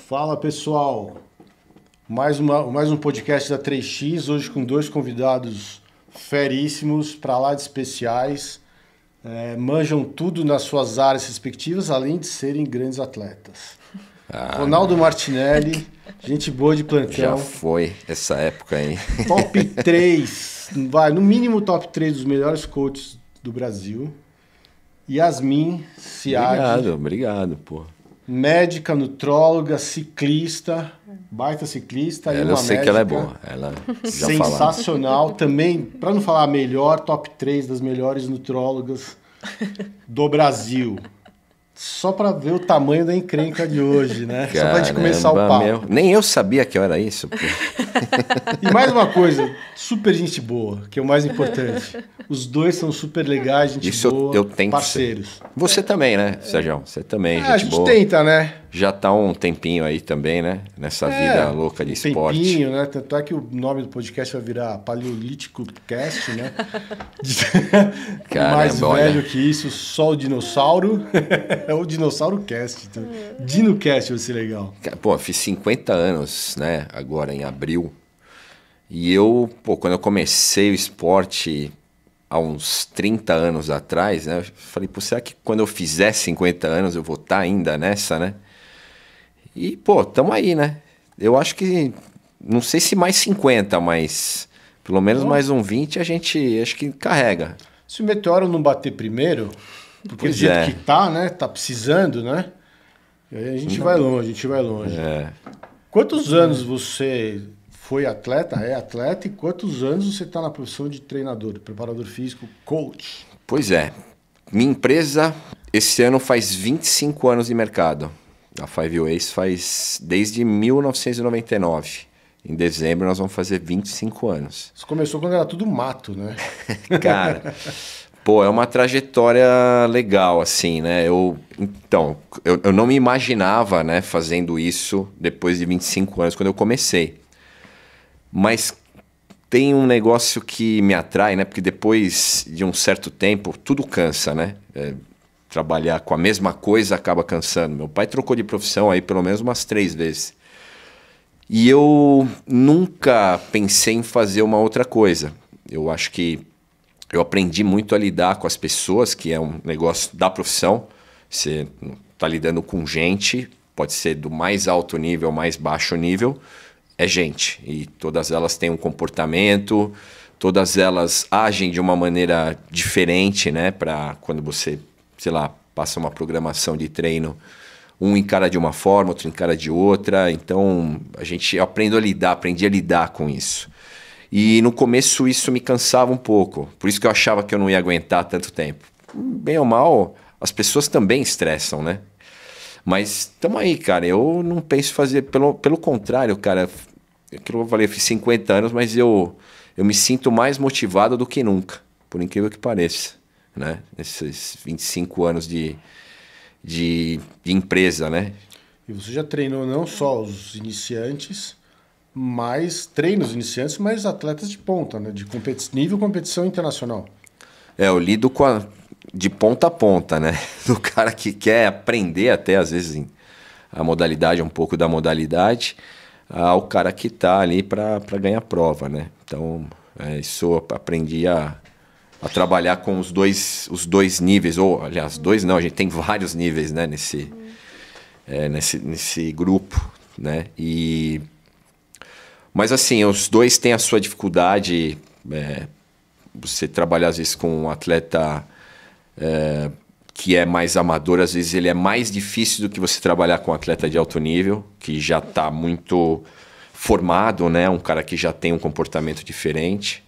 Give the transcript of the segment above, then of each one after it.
Fala pessoal, mais um podcast da 3x, hoje com dois convidados feríssimos, para lá de especiais, manjam tudo nas suas áreas respectivas, além de serem grandes atletas. Ronaldo Martinelli, gente boa de plantão. Já foi essa época aí. Top 3, no mínimo top 3 dos melhores coaches do Brasil. Yasmin Siad. Obrigado, pô. Médica, nutróloga, ciclista, baita ciclista. Ela, eu sei que ela é boa. Ela já sensacional. Também, para não falar melhor, top 3 das melhores nutrólogas do Brasil. Só para ver o tamanho da encrenca de hoje, né? Caramba, só pra gente começar o papo. Nem eu sabia que eu era isso, pô. E mais uma coisa, super gente boa, que é o mais importante. Os dois são super legais, gente isso boa, eu tento parceiros. Ser. Você também, né, Sérgio? Você também, gente boa. A gente tenta, né? Já tá um tempinho aí também, né? Nessa vida louca de esporte. Tempinho, né? Tanto é que o nome do podcast vai virar Paleolítico Cast, né? Caramba, mais velho que isso, só o dinossauro. É o Dinossauro Cast. Então. DinoCast vai ser legal. Pô, fiz 50 anos, né? Agora em abril. E eu, quando eu comecei o esporte há uns 30 anos atrás, né? Eu falei, será que quando eu fizer 50 anos eu vou estar ainda nessa, né? E, tamo aí, né? Eu acho que, não sei se mais 50, mas pelo menos mais um 20 a gente, acho que carrega. Se o meteoro não bater primeiro, porque do jeito que tá, né? Tá precisando, né? E aí a gente vai longe, Quantos anos você foi atleta, é atleta, e quantos anos você está na profissão de treinador, preparador físico, coach? Pois é. Minha empresa, esse ano faz 25 anos de mercado. A Five Ways faz desde 1999. Em dezembro nós vamos fazer 25 anos. Você começou quando era tudo mato, né? Cara, é uma trajetória legal, assim, né? Eu não me imaginava, né, fazendo isso depois de 25 anos, quando eu comecei. Mas tem um negócio que me atrai, né? Porque depois de um certo tempo, tudo cansa, né? Trabalhar com a mesma coisa acaba cansando. Meu pai trocou de profissão aí pelo menos umas 3 vezes. E eu nunca pensei em fazer uma outra coisa. Eu acho que eu aprendi muito a lidar com as pessoas, que é um negócio da profissão. Você está lidando com gente, pode ser do mais alto nível, mais baixo nível. É gente, e todas elas têm um comportamento, todas elas agem de uma maneira diferente, né? Para quando você, sei lá, passa uma programação de treino, um encara de uma forma, outro encara de outra. Então, aprendi a lidar com isso. E no começo isso me cansava um pouco, por isso que eu achava que eu não ia aguentar tanto tempo. Bem ou mal, as pessoas também estressam, né? Mas estamos aí, cara. Eu não penso fazer... Pelo contrário, cara. Aquilo eu falei, eu fiz 50 anos, mas eu me sinto mais motivado do que nunca. Por incrível que pareça. Né? Nesses 25 anos de empresa, né? E você já treinou não só os iniciantes, mas iniciantes, mas atletas de ponta, né? De nível competição internacional. Eu lido de ponta a ponta, né? Do cara que quer aprender até, às vezes, a modalidade, um pouco da modalidade, ao cara que está ali para ganhar prova, né? Então, isso eu aprendi a trabalhar com os dois níveis, ou, aliás, dois não, a gente tem vários níveis, né? Nesse grupo, né? Mas, assim, os dois têm a sua dificuldade. Você trabalha, às vezes, com um atleta... que é mais amador, às vezes ele é mais difícil do que você trabalhar com um atleta de alto nível, que já está muito formado, né? Um cara que já tem um comportamento diferente.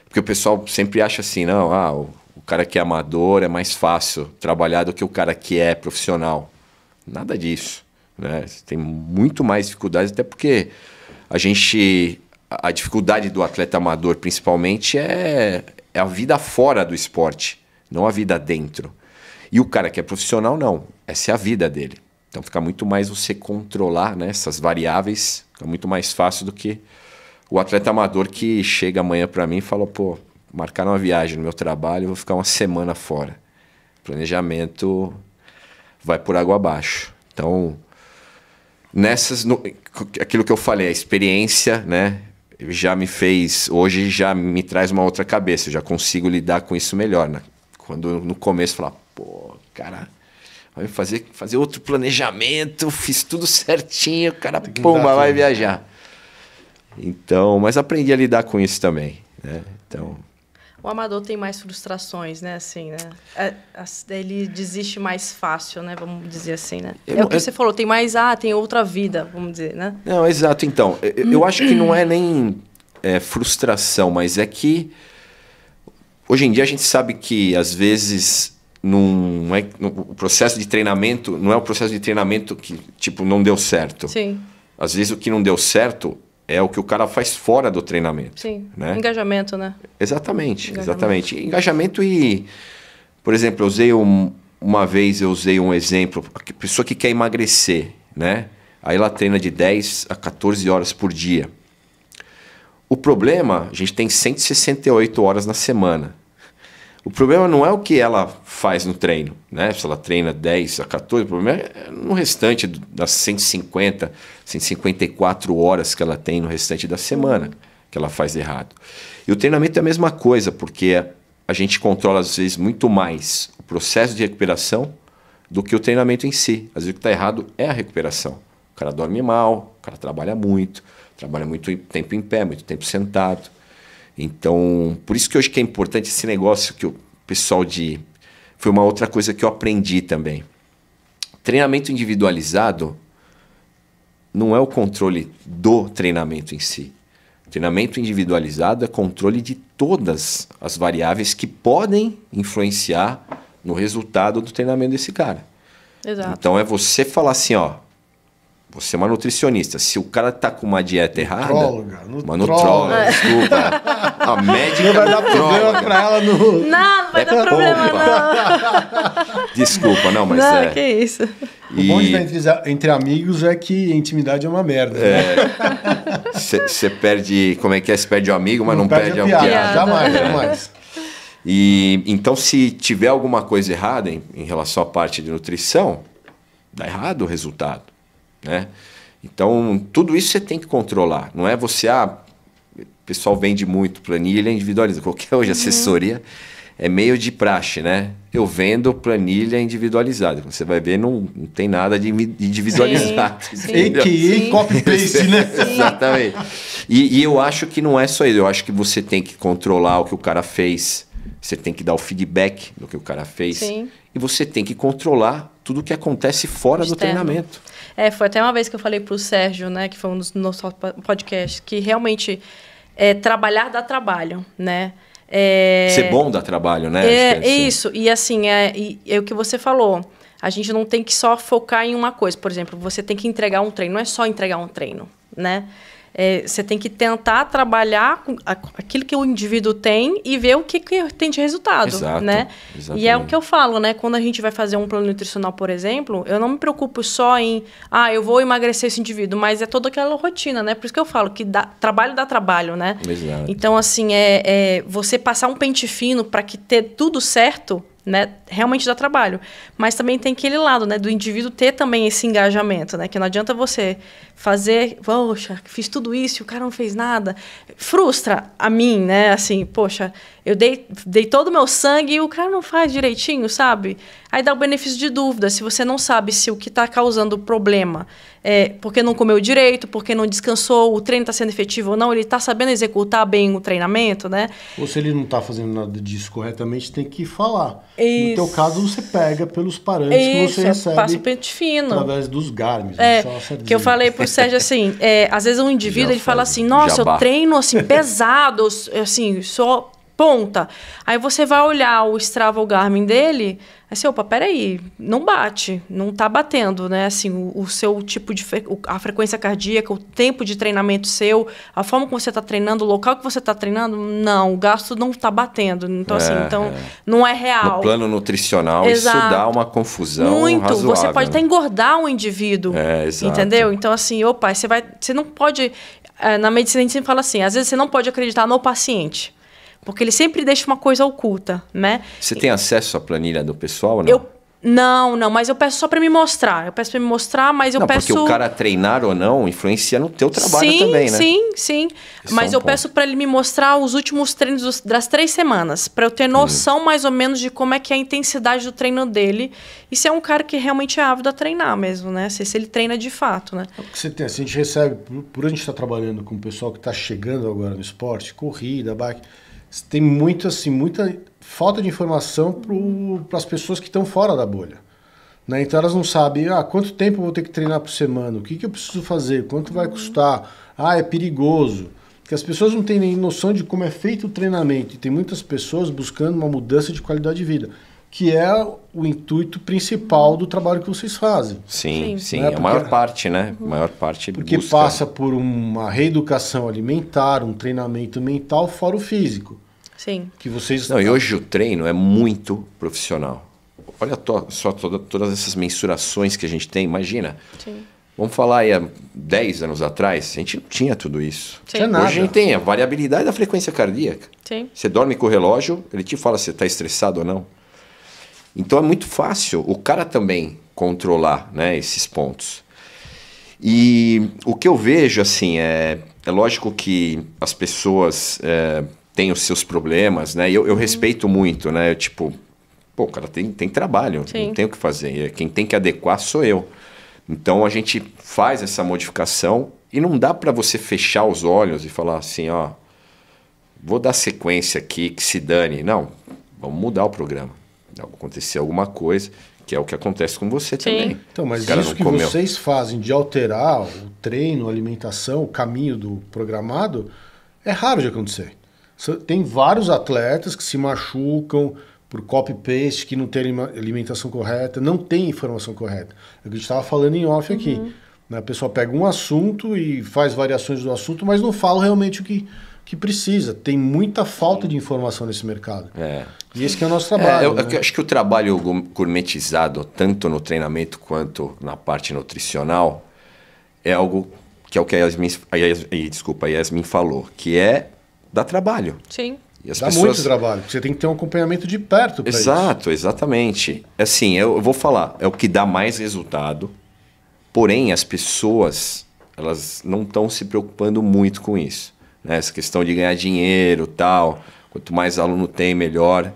Porque o pessoal sempre acha assim, não, o cara que é amador é mais fácil trabalhar do que o cara que é profissional. Nada disso, né? Tem muito mais dificuldades, até porque a dificuldade do atleta amador, principalmente, é a vida fora do esporte, não a vida dentro. E o cara que é profissional, não. Essa é a vida dele. Então fica muito mais você controlar, né, essas variáveis, fica muito mais fácil do que o atleta amador que chega amanhã para mim e fala, marcaram uma viagem no meu trabalho, eu vou ficar uma semana fora. Planejamento vai por água abaixo. Então, aquilo que eu falei, a experiência, né? Já me fez, hoje já me traz uma outra cabeça, eu já consigo lidar com isso melhor, né? Quando no começo eu falava, pô, cara, vai fazer outro planejamento, fiz tudo certinho, o cara, pumba, vai viajar. Então, mas aprendi a lidar com isso também, né? Então... O amador tem mais frustrações, né? Assim, né? Ele desiste mais fácil, né? Vamos dizer assim, né? É o que você falou, tem outra vida, vamos dizer, né? Não, exato. Então, eu acho que não é nem frustração, mas é que hoje em dia a gente sabe que, às vezes, o processo de treinamento não é o processo de treinamento que, tipo, não deu certo. Sim. Às vezes o que não deu certo é o que o cara faz fora do treinamento. Sim, né? Engajamento, né? Exatamente, exatamente. Engajamento e... Por exemplo, uma vez eu usei um exemplo, a pessoa que quer emagrecer, né? Aí ela treina de 10 a 14 horas por dia. O problema, a gente tem 168 horas na semana. O problema não é o que ela faz no treino, né? Se ela treina 10 a 14, o problema é no restante das 150, 154 horas que ela tem no restante da semana, que ela faz errado. E o treinamento é a mesma coisa, porque a gente controla, às vezes, muito mais o processo de recuperação do que o treinamento em si. Às vezes o que está errado é a recuperação. O cara dorme mal, o cara trabalha muito tempo em pé, muito tempo sentado. Então, por isso que hoje que é importante esse negócio que o pessoal foi uma outra coisa que eu aprendi também. Treinamento individualizado não é o controle do treinamento em si. Treinamento individualizado é controle de todas as variáveis que podem influenciar no resultado do treinamento desse cara. Exato. Então é você falar assim, ó, você é uma nutricionista. Se o cara tá com uma dieta errada... Uma nutróloga, desculpa. A médica não vai dar problema pra ela no... Não vai dar problema, não. Desculpa, não, mas não, que isso. O bom de entre amigos é que a intimidade é uma merda. Você perde... Como é que é? Você perde o amigo, mas não perde a piada. Jamais. E, então, se tiver alguma coisa errada em relação à parte de nutrição, dá errado o resultado. Né? Então, tudo isso você tem que controlar. Não é você, o pessoal vende muito planilha individualizada. Qualquer hoje assessoria é meio de praxe, né? Eu vendo planilha individualizada. Você vai ver, não tem nada de individualizado. A.K.A. copy-paste, né? Exatamente. E eu acho que não é só isso. Eu acho que você tem que controlar o que o cara fez. Você tem que dar o feedback do que o cara fez. Sim. E você tem que controlar tudo o que acontece fora do treinamento. Foi até uma vez que eu falei pro Sérgio, né, que foi um dos nossos podcasts, que realmente trabalhar dá trabalho, né? Ser bom dá trabalho, né? Isso. E assim, é o que você falou. A gente não tem que só focar em uma coisa. Por exemplo, você tem que entregar um treino. Não é só entregar um treino, né? Você tem que tentar trabalhar com aquilo que o indivíduo tem e ver o que tem de resultado. Exato, né? Exatamente. E é o que eu falo, né? Quando a gente vai fazer um plano nutricional, por exemplo, eu não me preocupo só em eu vou emagrecer esse indivíduo, mas é toda aquela rotina, né? Por isso que eu falo que trabalho dá trabalho, né? Exato. Então, assim, você passar um pente fino para que ter tudo certo, né, realmente dá trabalho. Mas também tem aquele lado, né, do indivíduo ter também esse engajamento, né, que não adianta você fazer, poxa, fiz tudo isso e o cara não fez nada. Frustra a mim, né, assim, poxa, eu dei todo o meu sangue e o cara não faz direitinho, sabe? Aí dá o benefício de dúvida. Se você não sabe se o que está causando o problema é porque não comeu direito, porque não descansou, o treino está sendo efetivo ou não, ele está sabendo executar bem o treinamento, né? Ou se ele não está fazendo nada disso corretamente, tem que falar. Isso. No teu caso, você pega pelos parâmetros que você recebe passa o pente fino. Através dos Garmin. Que eu falei pro Sérgio assim, às vezes um indivíduo ele fala assim, nossa, eu treino assim, pesado, assim, só ponta. Aí você vai olhar o Strava, o Garmin dele, assim, opa, peraí, não bate, não tá batendo, né? Assim, o seu tipo de... a frequência cardíaca, o tempo de treinamento seu, a forma como você tá treinando, o local que você tá treinando, não, o gasto não tá batendo. Então, não é real. No plano nutricional, exato. Isso dá uma confusão muito razoável. Você pode até engordar um indivíduo, exato. Entendeu? Então, assim, opa, você não pode... na medicina a gente sempre fala assim, às vezes você não pode acreditar no paciente. Porque ele sempre deixa uma coisa oculta, né? Você tem acesso à planilha do pessoal ou não? Não, mas eu peço só para me mostrar. Eu peço para me mostrar, mas eu peço... Porque o cara treinar ou não influencia no teu trabalho também, né? Sim. Mas eu peço para ele me mostrar os últimos treinos das 3 semanas, para eu ter noção mais ou menos de como é que é a intensidade do treino dele. E se é um cara que realmente é ávido a treinar mesmo, né? Se ele treina de fato, né? Você tem, assim, a gente recebe, por a gente estar trabalhando com o pessoal que está chegando agora no esporte, corrida, bike, tem muita falta de informação para as pessoas que estão fora da bolha. Né? Então elas não sabem quanto tempo eu vou ter que treinar por semana, o que eu preciso fazer, quanto vai custar, é perigoso. Porque as pessoas não têm nem noção de como é feito o treinamento. E tem muitas pessoas buscando uma mudança de qualidade de vida, que é o intuito principal do trabalho que vocês fazem. Sim. Né? A maior parte, né? A maior parte porque busca... passa por uma reeducação alimentar, um treinamento mental, fora o físico. Sim. Que vocês... Não, e hoje o treino é muito profissional. Olha só todas essas mensurações que a gente tem, imagina. Sim. Vamos falar aí há 10 anos atrás, a gente não tinha tudo isso. Sim. Tinha nada. Hoje a gente tem a variabilidade da frequência cardíaca. Sim. Você dorme com o relógio, ele te fala se você está estressado ou não. Então é muito fácil o cara também controlar, né, esses pontos. E o que eu vejo, assim, é lógico que as pessoas têm os seus problemas, né? E eu respeito muito, né? Tipo, o cara tem trabalho, Sim. não tem o que fazer. Quem tem que adequar sou eu. Então a gente faz essa modificação e não dá para você fechar os olhos e falar assim, vou dar sequência aqui, que se dane. Não, vamos mudar o programa. Acontecer alguma coisa, que é o que acontece com você também. Então, mas O cara isso não que comeu. vocês fazem de alterar o treino, a alimentação, o caminho do programado, é raro de acontecer. Tem vários atletas que se machucam por copy-paste, que não tem alimentação correta, não tem informação correta. É o que a gente estava falando em off aqui. Né? A pessoa pega um assunto e faz variações do assunto, mas não fala realmente o que precisa. Tem muita falta de informação nesse mercado. E esse que é o nosso trabalho. Eu acho que o trabalho gourmetizado, tanto no treinamento quanto na parte nutricional, é algo que é o que a Yasmin falou, que é dar trabalho. Sim. E as Dá pessoas... muito trabalho, porque você tem que ter um acompanhamento de perto para isso. Exato, exatamente. Assim, eu vou falar, é o que dá mais resultado, porém as pessoas, elas não estão se preocupando muito com isso. Né? Essa questão de ganhar dinheiro, tal, quanto mais aluno tem, melhor.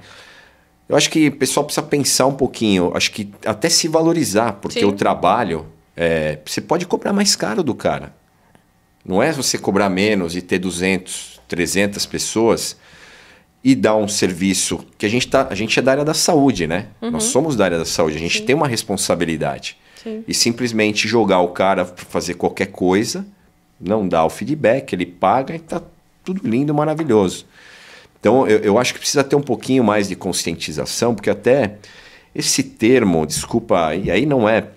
Eu acho que o pessoal precisa pensar um pouquinho, acho que até se valorizar, porque Sim. o trabalho, você pode cobrar mais caro do cara. Não é você cobrar menos e ter 200, 300 pessoas e dar um serviço que a gente é da área da saúde, né? Nós somos da área da saúde, a gente tem uma responsabilidade. Sim. E simplesmente jogar o cara para fazer qualquer coisa, não dá o feedback, ele paga e tá tudo lindo, maravilhoso. Então eu acho que precisa ter um pouquinho mais de conscientização, porque até esse termo, desculpa, e aí não é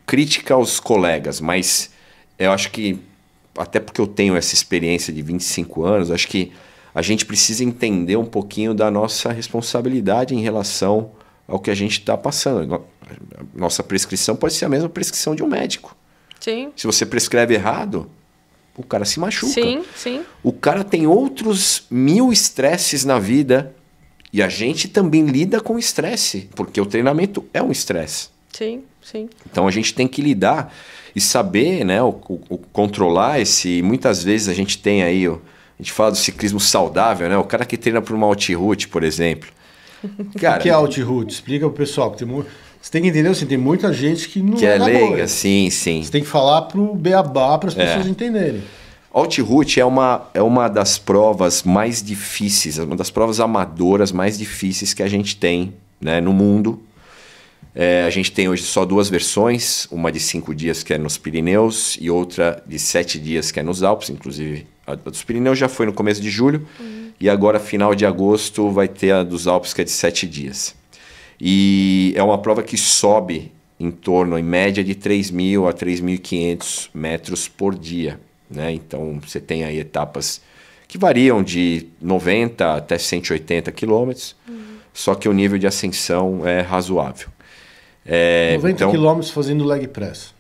crítica aos colegas, mas eu acho que, até porque eu tenho essa experiência de 25 anos, acho que a gente precisa entender um pouquinho da nossa responsabilidade em relação ao que a gente está passando. Nossa prescrição pode ser a mesma prescrição de um médico. Sim. Se você prescreve errado, o cara se machuca. Sim. O cara tem outros 1000 estresses na vida e a gente também lida com estresse, porque o treinamento é um estresse. Sim. Então a gente tem que lidar e saber, né, controlar esse... Muitas vezes a gente tem aí... A gente fala do ciclismo saudável, né? O cara que treina para uma alt-route, por exemplo. Cara, O que é alt-route? Explica pro pessoal. Você tem que entender, assim, tem muita gente que não é na leiga, bolha. sim. Você tem que falar pro beabá para as pessoas entenderem. Alt-route é uma das provas mais difíceis, uma das provas amadoras mais difíceis que a gente tem, né, no mundo. A gente tem hoje só 2 versões, uma de 5 dias que é nos Pirineus e outra de 7 dias que é nos Alpes, inclusive. A dos Pirineus já foi no começo de julho e agora, final de agosto, vai ter a dos Alpes, que é de 7 dias. E é uma prova que sobe em torno, em média, de 3.000 a 3.500 metros por dia. Né? Então, você tem aí etapas que variam de 90 até 180 quilômetros, só que o nível de ascensão é razoável. 90 quilômetros fazendo leg press.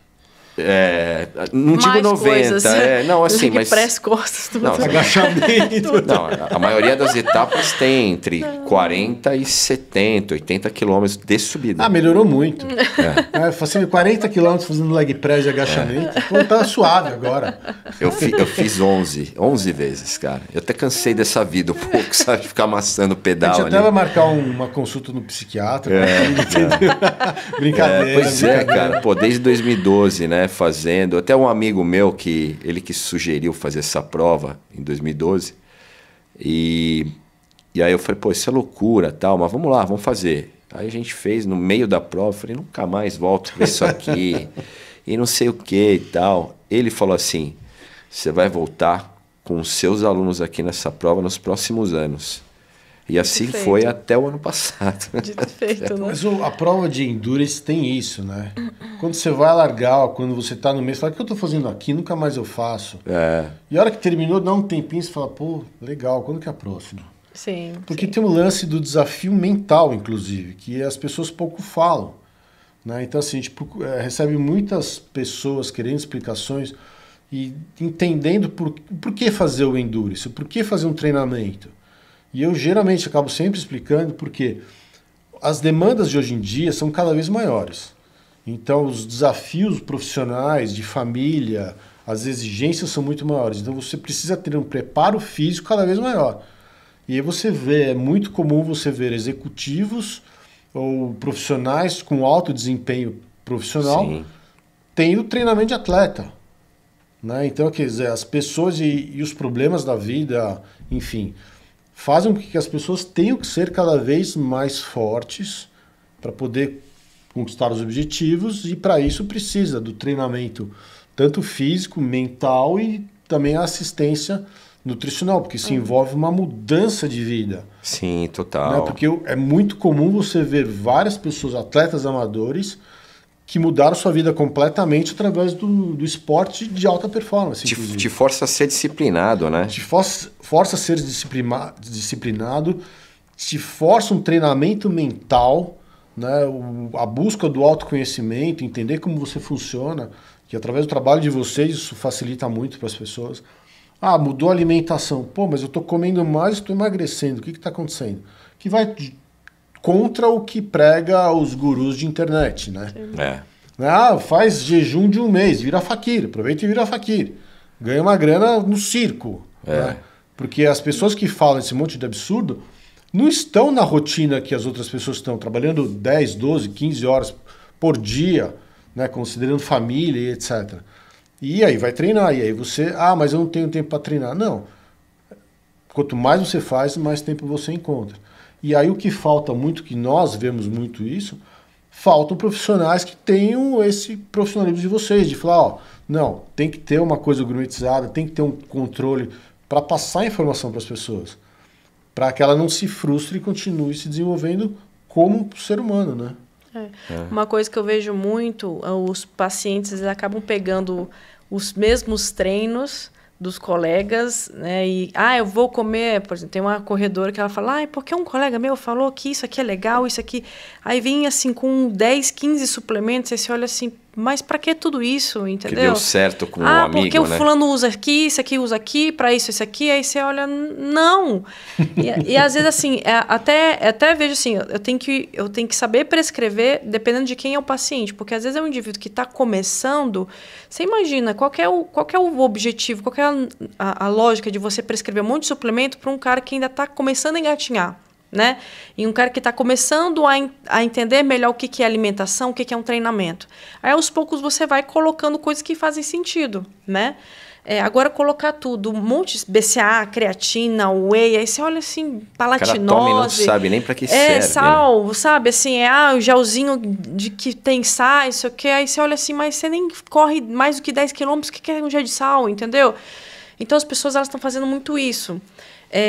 não digo Mais 90. coisas. Não, assim, mas... Press, costas, tudo. Não, Agachamento. não, a maioria das etapas tem entre 40 e 70, 80 quilômetros de subida. Ah, melhorou muito. Fazendo 40 km fazendo leg press e agachamento. Pô, tá suave agora. Eu fiz 11 vezes, cara. Eu até cansei dessa vida um pouco, sabe? De ficar amassando o A pedal gente ali. até vai marcar uma consulta no psiquiatra. Brincadeira. Pois é, cara. Pô, desde 2012, né? Fazendo. Até um amigo meu que sugeriu fazer essa prova em 2012. E aí eu falei, pô, isso é loucura, tal, mas vamos lá, vamos fazer. Aí a gente fez no meio da prova, eu falei, nunca mais volto para isso aqui. E não sei o que e tal. Ele falou assim, você vai voltar com os seus alunos aqui nessa prova nos próximos anos. E assim Perfeito. Foi até o ano passado. Dito feito, né? Mas a prova de endurance tem isso, né? Quando você vai largar, quando você está no meio, você fala, o que eu estou fazendo aqui? Nunca mais eu faço. E a hora que terminou, dá um tempinho, você fala, pô, legal, quando que é a próxima? Sim. Porque tem o lance do desafio mental, inclusive, que as pessoas pouco falam. Né? Então, assim, a gente recebe muitas pessoas querendo explicações e entendendo por que fazer o endurance, por que fazer um treinamento. E eu geralmente acabo sempre explicando porque as demandas de hoje em dia são cada vez maiores. Então, os desafios profissionais, de família, as exigências são muito maiores. Então, você precisa ter um preparo físico cada vez maior. E aí você vê, é muito comum você ver executivos ou profissionais com alto desempenho profissional Sim. tendo treinamento de atleta. Né? Então, quer dizer, as pessoas e os problemas da vida, enfim, fazem com que as pessoas tenham que ser cada vez mais fortes para poder conquistar os objetivos, e para isso precisa do treinamento tanto físico, mental e também a assistência nutricional, porque isso envolve uma mudança de vida. Sim, total. Né? Porque é muito comum você ver várias pessoas, atletas amadores, que mudaram sua vida completamente através do esporte de alta performance. Te força a ser disciplinado, né? Te força a ser disciplinado, te força um treinamento mental, né? A busca do autoconhecimento, entender como você funciona, que através do trabalho de vocês isso facilita muito para as pessoas. Ah, mudou a alimentação. Pô, mas eu estou comendo mais, estou emagrecendo. O que está acontecendo? Que vai contra o que prega os gurus de internet, né? Ah, faz jejum de um mês, vira faquir, aproveita e vira faquir. Ganha uma grana no circo. Né? Porque as pessoas que falam esse monte de absurdo não estão na rotina que as outras pessoas estão, trabalhando 10, 12, 15 horas por dia, né? Considerando família e etc. E aí vai treinar, e aí você... Ah, mas eu não tenho tempo para treinar. Não. Quanto mais você faz, mais tempo você encontra. E aí o que falta muito, que nós vemos muito isso, faltam profissionais que tenham esse profissionalismo de vocês, de falar, ó, não, tem que ter uma coisa gourmetizada, tem que ter um controle para passar a informação para as pessoas, para que ela não se frustre e continue se desenvolvendo como um ser humano, né? Uma coisa que eu vejo muito, os pacientes eles acabam pegando os mesmos treinos dos colegas, né? E, eu vou comer, por exemplo, tem uma corredora que ela fala, porque um colega meu falou que isso aqui é legal, isso aqui... Aí vem, assim, com 10, 15 suplementos, aí você olha assim, mas para que tudo isso, entendeu? Que deu certo com um amigo, porque o né? fulano usa aqui, isso aqui usa aqui, para isso, isso aqui, aí você olha, não. E às vezes, assim, até vejo assim, eu tenho que saber prescrever dependendo de quem é o paciente, porque às vezes é um indivíduo que está começando, você imagina, qual que é o objetivo, qual que é a lógica de você prescrever um monte de suplemento para um cara que ainda está começando a engatinhar, né? E um cara que está começando a entender melhor o que é alimentação, o que é um treinamento. Aí, aos poucos, você vai colocando coisas que fazem sentido, né? Agora, colocar tudo, um monte de BCA, creatina, whey, aí você olha assim, palatinose... O cara toma e não sabe nem para que serve. Sal, sabe? Assim, o gelzinho de que tem sal, isso aqui. Aí você olha assim, mas você nem corre mais do que 10 quilômetros, o que é um gel de sal, entendeu? Então, as pessoas estão fazendo muito isso.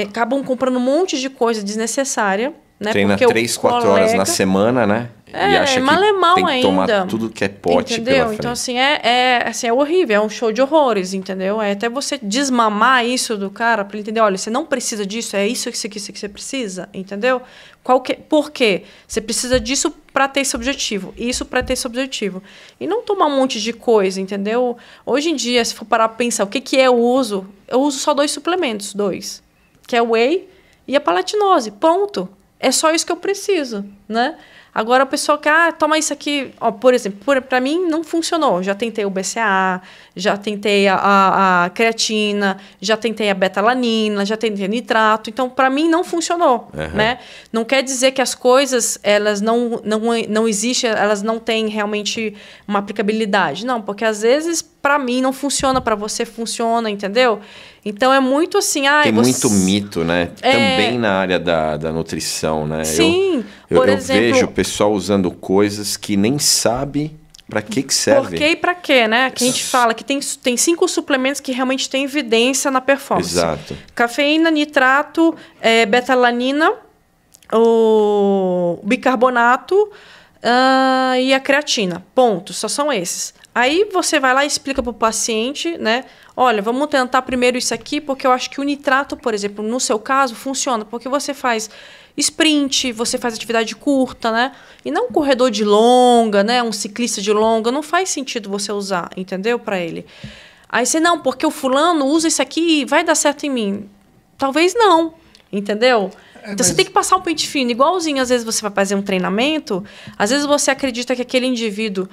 Acabam comprando um monte de coisa desnecessária, né? Treina 3, 4 horas na semana, né? e acha que tem que tomar tudo que é pote, entendeu? Pela frente. Então, assim, assim, é horrível, é um show de horrores, entendeu? É até você desmamar isso do cara para ele entender, olha, você não precisa disso, é isso que você precisa, entendeu? Por quê? Você precisa disso para ter esse objetivo, isso para ter esse objetivo. E não tomar um monte de coisa, entendeu? Hoje em dia, se for parar para pensar o que eu uso só 2 suplementos, que é o whey e a palatinose, ponto. É só isso que eu preciso, né? Agora, o pessoal que, toma isso aqui... Ó, por exemplo, para mim não funcionou. Já tentei o BCAA, já tentei a creatina, já tentei a betalanina, já tentei nitrato. Então, para mim, não funcionou, né? Não quer dizer que as coisas, elas não existem, elas não têm realmente uma aplicabilidade. Não, porque às vezes, para mim, não funciona, para você funciona, entendeu? Então, é muito assim... Tem muito mito, né? Também na área da nutrição, né? Sim, por exemplo... Eu vejo o pessoal usando coisas que nem sabe para que serve. Por quê e para quê, né? Que a gente fala que tem 5 suplementos que realmente têm evidência na performance. Exato. Cafeína, nitrato, betalanina, o bicarbonato e a creatina. Ponto. Só são esses. Aí você vai lá e explica para o paciente, né? Olha, vamos tentar primeiro isso aqui, porque eu acho que o nitrato, por exemplo, no seu caso, funciona, porque você faz sprint, você faz atividade curta, né? E não um corredor de longa, né? Um ciclista de longa, não faz sentido você usar, entendeu? Para ele. Aí você, não, porque o fulano usa isso aqui e vai dar certo em mim. Talvez não, entendeu? Então, você tem que passar um pente fino. Igualzinho, às vezes, você vai fazer um treinamento, às vezes você acredita que aquele indivíduo,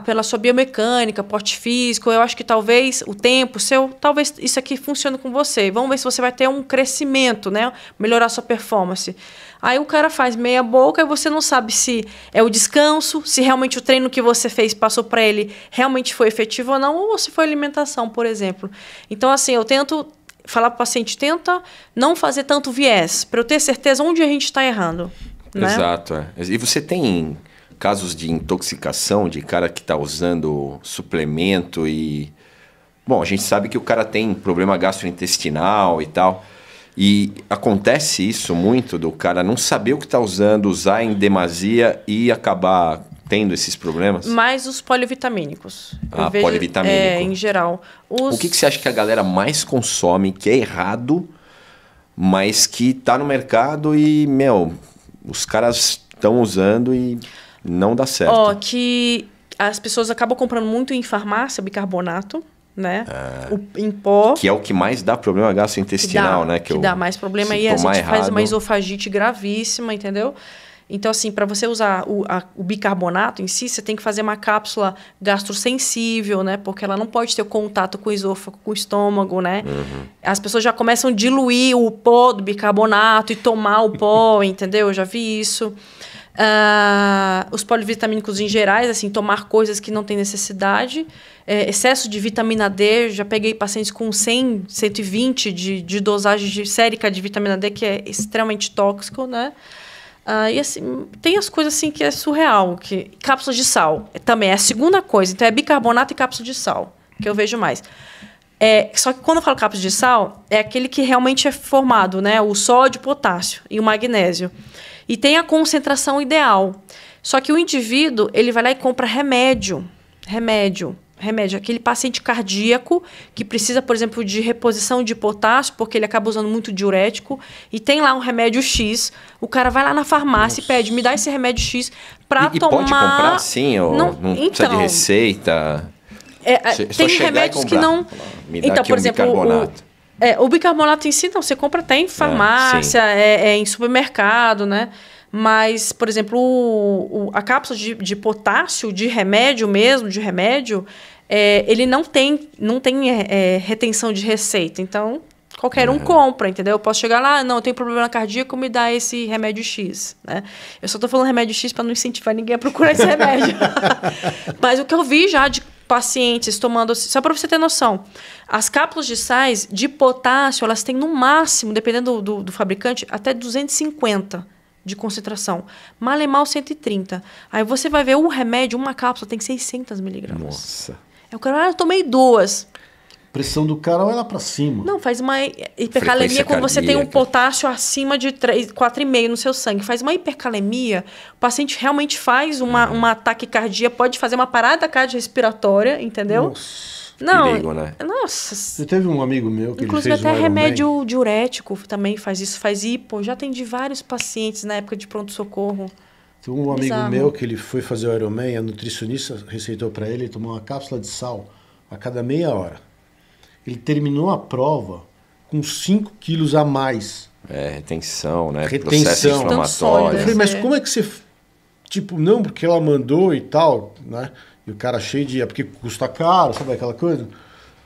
pela sua biomecânica, porte físico, eu acho que talvez o tempo seu, talvez isso aqui funcione com você. Vamos ver se você vai ter um crescimento, né? Melhorar a sua performance. Aí o cara faz meia boca e você não sabe se é o descanso, se realmente o treino que você fez, passou para ele, realmente foi efetivo ou não, ou se foi alimentação, por exemplo. Então, assim, eu tento falar para o paciente, tenta não fazer tanto viés, para eu ter certeza onde a gente está errando. Né? Exato. E você tem casos de intoxicação de cara que está usando suplemento e... Bom, a gente sabe que o cara tem problema gastrointestinal e tal. E acontece isso muito do cara não saber o que está usando, usar em demasia e acabar tendo esses problemas? Mais os polivitamínicos. Polivitamínico. Em geral. O que você acha que a galera mais consome, que é errado, mas que tá no mercado e, os caras estão usando e não dá certo? Que as pessoas acabam comprando muito em farmácia, bicarbonato, né? Em pó. Que é o que mais dá problema gastrointestinal, né? Que dá mais problema. E a gente faz uma esofagite gravíssima, entendeu? Então, assim, para você usar o bicarbonato em si, você tem que fazer uma cápsula gastrosensível, né? Porque ela não pode ter contato com o esôfago, com o estômago, né? As pessoas já começam a diluir o pó do bicarbonato e tomar o pó, entendeu? Eu já vi isso. Os polivitamínicos em gerais, assim, tomar coisas que não tem necessidade. Excesso de vitamina D, já peguei pacientes com 100, 120 de dosagem sérica de vitamina D, que é extremamente tóxico, né? E assim, tem as coisas assim que é surreal. Cápsulas de sal também é a segunda coisa. Então, é bicarbonato e cápsula de sal, que eu vejo mais. Só que quando eu falo cápsula de sal, é aquele que realmente é formado, né? O sódio, o potássio e o magnésio. E tem a concentração ideal. Só que o indivíduo, ele vai lá e compra remédio. Aquele paciente cardíaco que precisa, por exemplo, de reposição de potássio, porque ele acaba usando muito diurético, e tem lá um remédio X, o cara vai lá na farmácia e pede, me dá esse remédio X para tomar... E pode comprar sim, ou não precisa de receita? Tem remédios que não... Me dá aqui por exemplo, bicarbonato. O bicarbonato em si, não, você compra até em farmácia, em supermercado, né? Mas, por exemplo, a cápsula de potássio, de remédio, ele não tem retenção de receita. Então, qualquer um compra, entendeu? Eu posso chegar lá, não, eu tenho problema cardíaco, me dá esse remédio X. Né? Eu só estou falando remédio X para não incentivar ninguém a procurar esse remédio. Mas o que eu vi já de pacientes tomando... Só para você ter noção, as cápsulas de sais de potássio, elas têm no máximo, dependendo do fabricante, até 250 de concentração. Mal e mal 130. Aí você vai ver o remédio, uma cápsula tem 600 miligramas. Nossa. Eu tomei 2. pressão do cara vai lá para cima. Não, faz uma hipercalemia quando você tem um potássio acima de 4,5 no seu sangue. Faz uma hipercalemia, o paciente realmente faz uma taquicardia, pode fazer uma parada cardiorrespiratória, entendeu? Nossa. Não, perigo, né? Nossa. Você teve um amigo meu que inclusive ele fez até um remédio diurético também faz isso, faz hipo. Já atendi vários pacientes na época de pronto-socorro. Tem um amigo meu que ele foi fazer o Ironman, a nutricionista receitou para ele tomar uma cápsula de sal a cada meia hora. Ele terminou a prova com 5 quilos a mais. Retenção, né? Retenção. Processo inflamatório. Eu falei, mas como é que você... Tipo, não, porque ela mandou e tal, né? E o cara cheio de... É porque custa caro, sabe aquela coisa?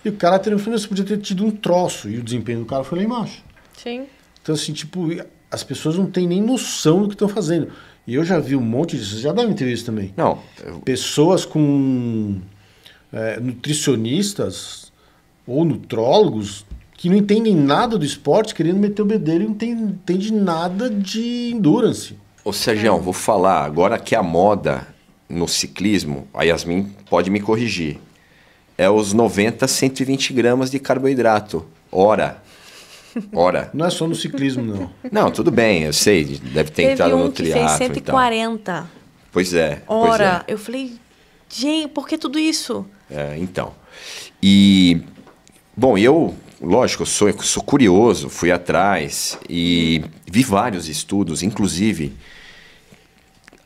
E o cara terminou, você podia ter tido um troço. E o desempenho do cara foi lá embaixo. Sim. Então, assim, tipo, as pessoas não têm nem noção do que estão fazendo. E eu já vi um monte disso. Vocês já devem ter visto também. Não. Pessoas com nutricionistas ou nutrólogos que não entendem nada do esporte, querendo meter o bedelho e não entende nada de endurance. Ô, Sergião, vou falar agora que a moda no ciclismo, a Yasmin pode me corrigir, é os 90, 120 gramas de carboidrato. Hora. Não é só no ciclismo, não. Não, tudo bem, eu sei, deve ter entrado no triatlo. Fez 140. Então. Pois é. Hora. Eu falei, gente, por que tudo isso? Então. E, bom, eu, lógico, eu sou curioso, fui atrás e vi vários estudos, inclusive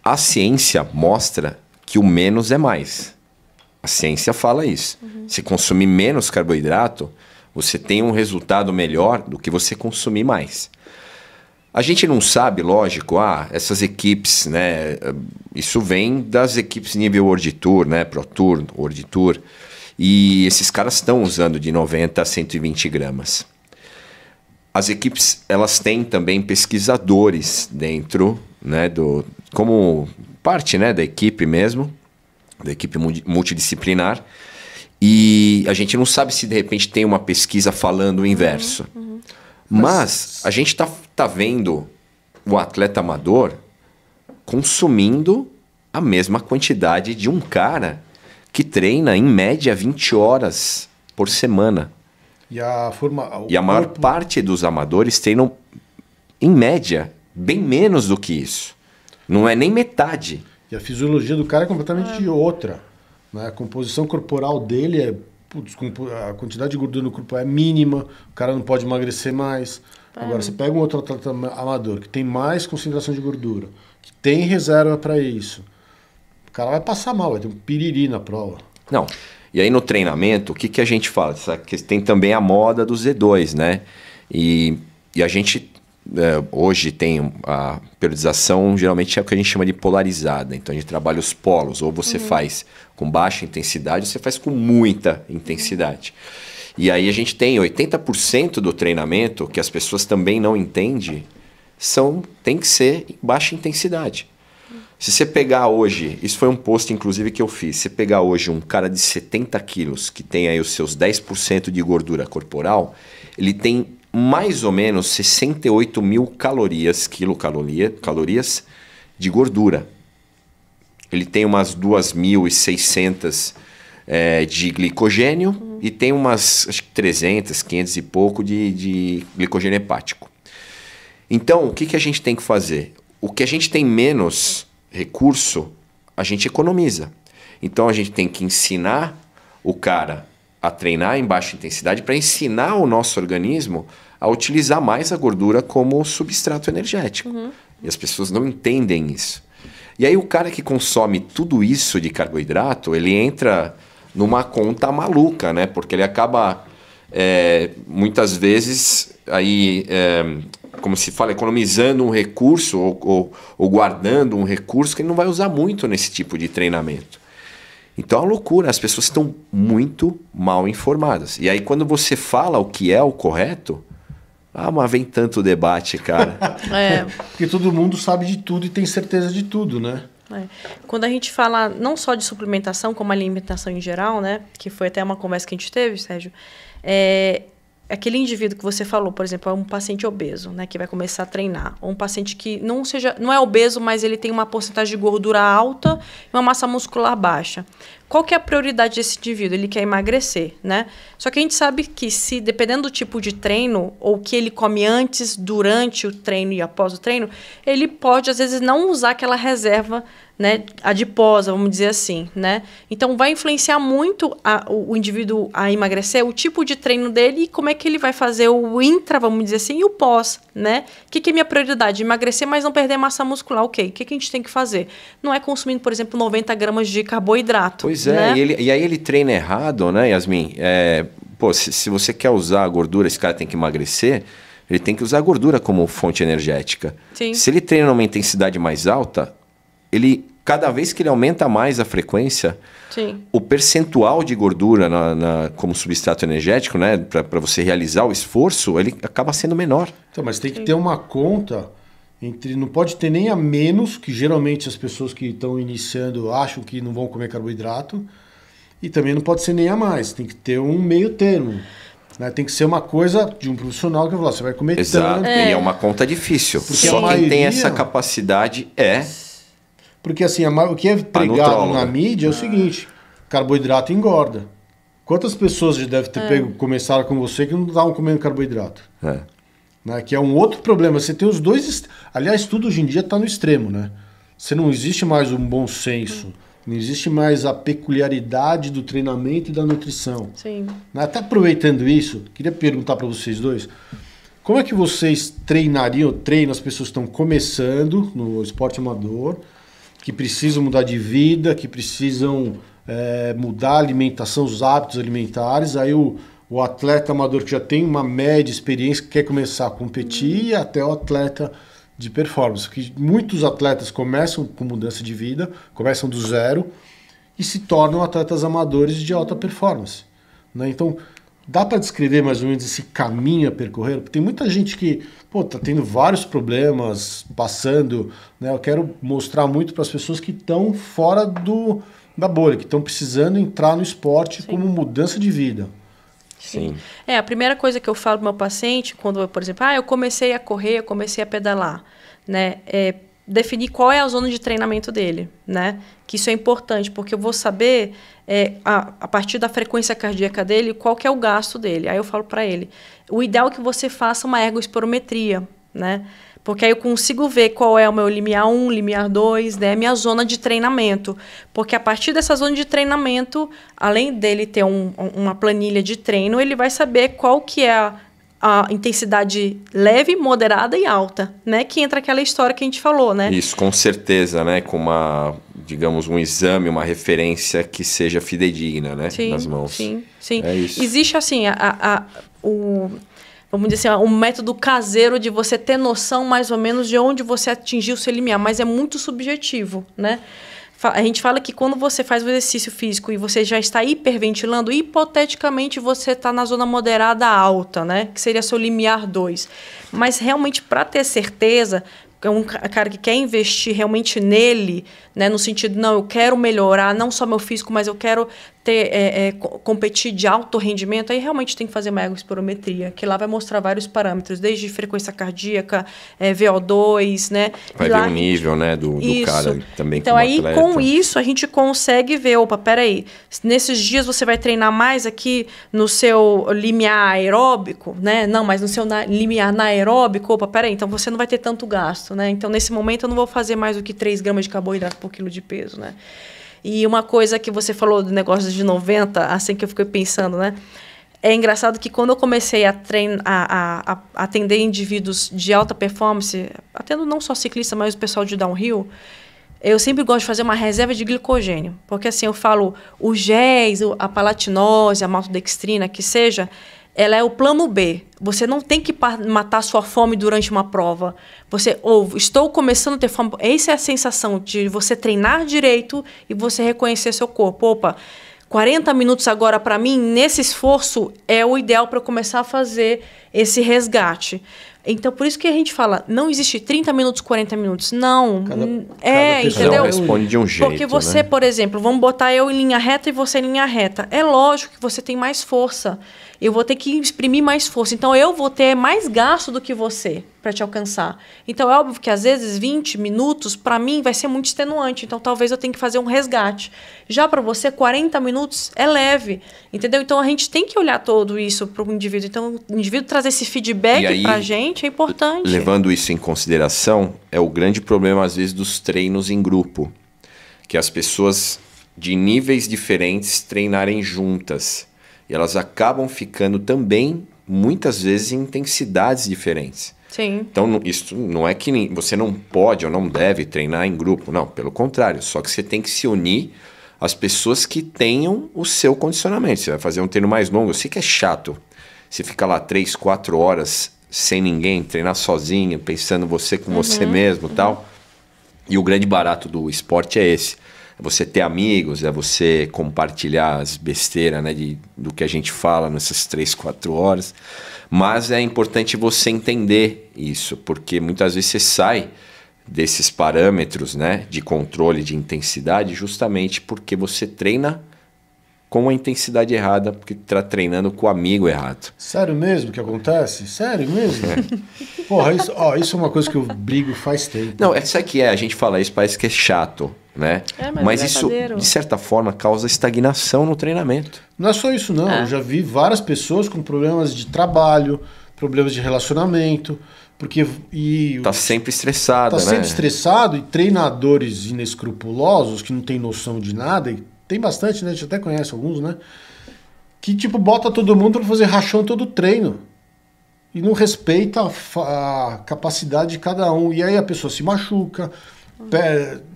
a ciência mostra que o menos é mais. A ciência fala isso. Se consumir menos carboidrato, você tem um resultado melhor do que você consumir mais. A gente não sabe, lógico, essas equipes, né? Isso vem das equipes nível World Tour, né? Pro Tour, World Tour. E esses caras estão usando de 90 a 120 gramas. As equipes, elas têm também pesquisadores dentro, né? Como parte, né, da equipe mesmo, da equipe multidisciplinar. E a gente não sabe se de repente tem uma pesquisa falando o inverso. Mas a gente tá vendo o atleta amador consumindo a mesma quantidade de um cara que treina em média 20 horas por semana. E a maior parte dos amadores treinam, em média, bem menos do que isso. Não é nem metade. E a fisiologia do cara é completamente outra. Né? A composição corporal dele a quantidade de gordura no corpo é mínima, o cara não pode emagrecer mais. Agora, você pega um outro atleta amador que tem mais concentração de gordura, que tem reserva para isso, o cara vai passar mal, vai ter um piriri na prova. Não. E aí no treinamento, o que a gente fala? Tem também a moda do Z2, né? E a gente hoje tem a periodização, geralmente é o que a gente chama de polarizada. Então a gente trabalha os polos, ou você faz com baixa intensidade, ou você faz com muita intensidade. E aí a gente tem 80% do treinamento, que as pessoas também não entendem, tem que ser em baixa intensidade. Se você pegar hoje, isso foi um post inclusive que eu fiz, se você pegar hoje um cara de 70 quilos, que tem aí os seus 10% de gordura corporal, ele tem mais ou menos 68 mil quilocalorias de gordura. Ele tem umas 2.600 de glicogênio e tem umas, acho que 300, 500 e pouco de glicogênio hepático. Então, o que a gente tem que fazer? O que a gente tem menos recurso, a gente economiza. Então, a gente tem que ensinar o cara a treinar em baixa intensidade para ensinar o nosso organismo a utilizar mais a gordura como substrato energético. E as pessoas não entendem isso. E aí o cara que consome tudo isso de carboidrato, ele entra numa conta maluca, né? Porque ele acaba, muitas vezes, aí, como se fala, economizando um recurso ou guardando um recurso que ele não vai usar muito nesse tipo de treinamento. Então é uma loucura, as pessoas estão muito mal informadas. E aí quando você fala o que é o correto, mas vem tanto debate, cara. Porque todo mundo sabe de tudo e tem certeza de tudo, né? Quando a gente fala não só de suplementação, como alimentação em geral, né? Que foi até uma conversa que a gente teve, Sérgio. aquele indivíduo que você falou, por exemplo, é um paciente obeso, né, que vai começar a treinar, ou um paciente que não é obeso, mas ele tem uma porcentagem de gordura alta e uma massa muscular baixa. Qual que é a prioridade desse indivíduo? Ele quer emagrecer, né? Só que a gente sabe que dependendo do tipo de treino, ou que ele come antes, durante o treino e após o treino, ele pode, às vezes, não usar aquela reserva, né, adiposa, vamos dizer assim, né? Então, vai influenciar muito o indivíduo a emagrecer, o tipo de treino dele e como é que ele vai fazer o intra, vamos dizer assim, e o pós, né? O que é minha prioridade? Emagrecer, mas não perder massa muscular. Ok, o que a gente tem que fazer? Não é consumindo, por exemplo, 90 gramas de carboidrato. Pois é, né? E aí ele treina errado, né, Yasmin? Se você quer usar a gordura, esse cara tem que emagrecer, ele tem que usar a gordura como fonte energética. Sim. Se ele treina numa intensidade mais alta, cada vez que ele aumenta mais a frequência, sim, o percentual de gordura como substrato energético, né, para você realizar o esforço, ele acaba sendo menor. Então, mas tem que ter uma conta não pode ter nem a menos, que geralmente as pessoas que estão iniciando acham que não vão comer carboidrato, e também não pode ser nem a mais, tem que ter um meio termo. Né? Tem que ser uma coisa de um profissional que vai falar, você vai comer Exato, tanto. E é uma conta difícil. Porque só quem tem essa capacidade Porque assim, o que é pregado na mídia é o seguinte, carboidrato engorda. Quantas pessoas já devem ter começaram com você que não estavam comendo carboidrato? Né? Que é um outro problema. Você tem os dois... Aliás, tudo hoje em dia está no extremo, né? Você não existe mais um bom senso. Não existe mais a peculiaridade do treinamento e da nutrição. Sim. Até aproveitando isso, queria perguntar para vocês dois, como é que vocês treinam as pessoas que estão começando no esporte amador, que precisam mudar de vida, que precisam mudar a alimentação, os hábitos alimentares, aí o atleta amador que já tem uma média experiência, que quer começar a competir, e até o atleta de performance. Porque muitos atletas começam com mudança de vida, começam do zero e se tornam atletas amadores de alta performance. Né? Então, dá para descrever mais ou menos esse caminho a percorrer? Porque tem muita gente que está tendo vários problemas, passando. Né? Eu quero mostrar muito para as pessoas que estão fora da bolha, que estão precisando entrar no esporte como mudança de vida. Sim. A primeira coisa que eu falo para o meu paciente, quando, por exemplo, eu comecei a correr, eu comecei a pedalar, né? Definir qual é a zona de treinamento dele, né? Que isso é importante, porque eu vou saber, a partir da frequência cardíaca dele, qual que é o gasto dele. Aí eu falo para ele, o ideal é que você faça uma ergospirometria, né? Porque aí eu consigo ver qual é o meu limiar 1, limiar 2, né? Minha zona de treinamento. Porque a partir dessa zona de treinamento, além dele ter uma planilha de treino, ele vai saber qual que é a intensidade leve, moderada e alta, né? Que entra aquela história que a gente falou, né? Isso, com certeza, né? Com digamos, um exame, uma referência que seja fidedigna, né? Sim, nas mãos. Sim. É isso. Existe, assim, vamos dizer assim, um método caseiro de você ter noção mais ou menos de onde você atingiu o seu limiar, mas é muito subjetivo, né? A gente fala que quando você faz o exercício físico e você já está hiperventilando, hipoteticamente você está na zona moderada alta, né? Que seria seu limiar 2. Mas realmente, para ter certeza, é um cara que quer investir realmente nele, né? No sentido, não, eu quero melhorar não só meu físico, mas eu quero competir de alto rendimento, aí realmente tem que fazer uma ergospirometria, que lá vai mostrar vários parâmetros, desde frequência cardíaca, VO2, né? Vai ver o nível, né, do cara também. Então, aí, atleta. Com isso, a gente consegue ver, peraí, nesses dias você vai treinar mais aqui no seu limiar aeróbico, né? Não, mas no seu limiar anaeróbico, peraí, então você não vai ter tanto gasto, né? Então, nesse momento, eu não vou fazer mais do que 3 gramas de carboidrato por quilo de peso, né? E uma coisa que você falou do negócio de 90, assim que eu fiquei pensando, né? É engraçado que quando eu comecei a atender indivíduos de alta performance, atendo não só ciclista, mas o pessoal de downhill, eu sempre gosto de fazer uma reserva de glicogênio. Porque assim, eu falo, o GES, a palatinose, a maltodextrina, que seja, ela é o plano B. Você não tem que matar sua fome durante uma prova. Estou começando a ter fome. Essa é a sensação de você treinar direito e você reconhecer seu corpo. 40 minutos agora para mim, nesse esforço, é o ideal para eu começar a fazer esse resgate. Então, por isso que a gente fala, não existe 30 minutos, 40 minutos. Não. Cada entendeu? Responde de um jeito, porque você, né? Por exemplo, vamos botar eu em linha reta e você em linha reta. É lógico que você tem mais força. eu vou ter que exprimir mais força. Então, eu vou ter mais gasto do que você para te alcançar. Então, é óbvio que, às vezes, 20 minutos, para mim, vai ser muito extenuante. Então, talvez eu tenha que fazer um resgate. Já para você, 40 minutos é leve, entendeu? Então, a gente tem que olhar tudo isso para o indivíduo. Então, o indivíduo trazer esse feedback para a gente é importante. Levando isso em consideração, é o grande problema, às vezes, dos treinos em grupo. Que as pessoas de níveis diferentes treinarem juntas. E elas acabam ficando também, muitas vezes, em intensidades diferentes. Sim. Então, isso não é que você não pode ou não deve treinar em grupo. Não, pelo contrário. Só que você tem que se unir às pessoas que tenham o seu condicionamento. Você vai fazer um treino mais longo. Eu sei que é chato. Você fica lá 3, 4 horas sem ninguém, treinar sozinho, pensando você com você mesmo e tal. E o grande barato do esporte é esse. É você ter amigos, é você compartilhar as besteiras, né, do que a gente fala nessas 3, 4 horas. Mas é importante você entender isso, porque muitas vezes você sai desses parâmetros, né, de controle de intensidade justamente porque você treina com a intensidade errada, porque está treinando com o amigo errado. Sério mesmo que acontece? Sério mesmo? Porra, isso é uma coisa que eu brigo faz tempo. Não, essa aqui a gente fala isso, parece que é chato, né? Mas isso, de certa forma, causa estagnação no treinamento. Não é só isso, não. Eu já vi várias pessoas com problemas de trabalho, problemas de relacionamento, porque... Tá sempre estressado, né? Tá sempre estressado, e treinadores inescrupulosos, que não tem noção de nada, e tem bastante, né? A gente até conhece alguns, né? Que, tipo, bota todo mundo para fazer rachão todo treino. E não respeita a capacidade de cada um. E aí a pessoa se machuca.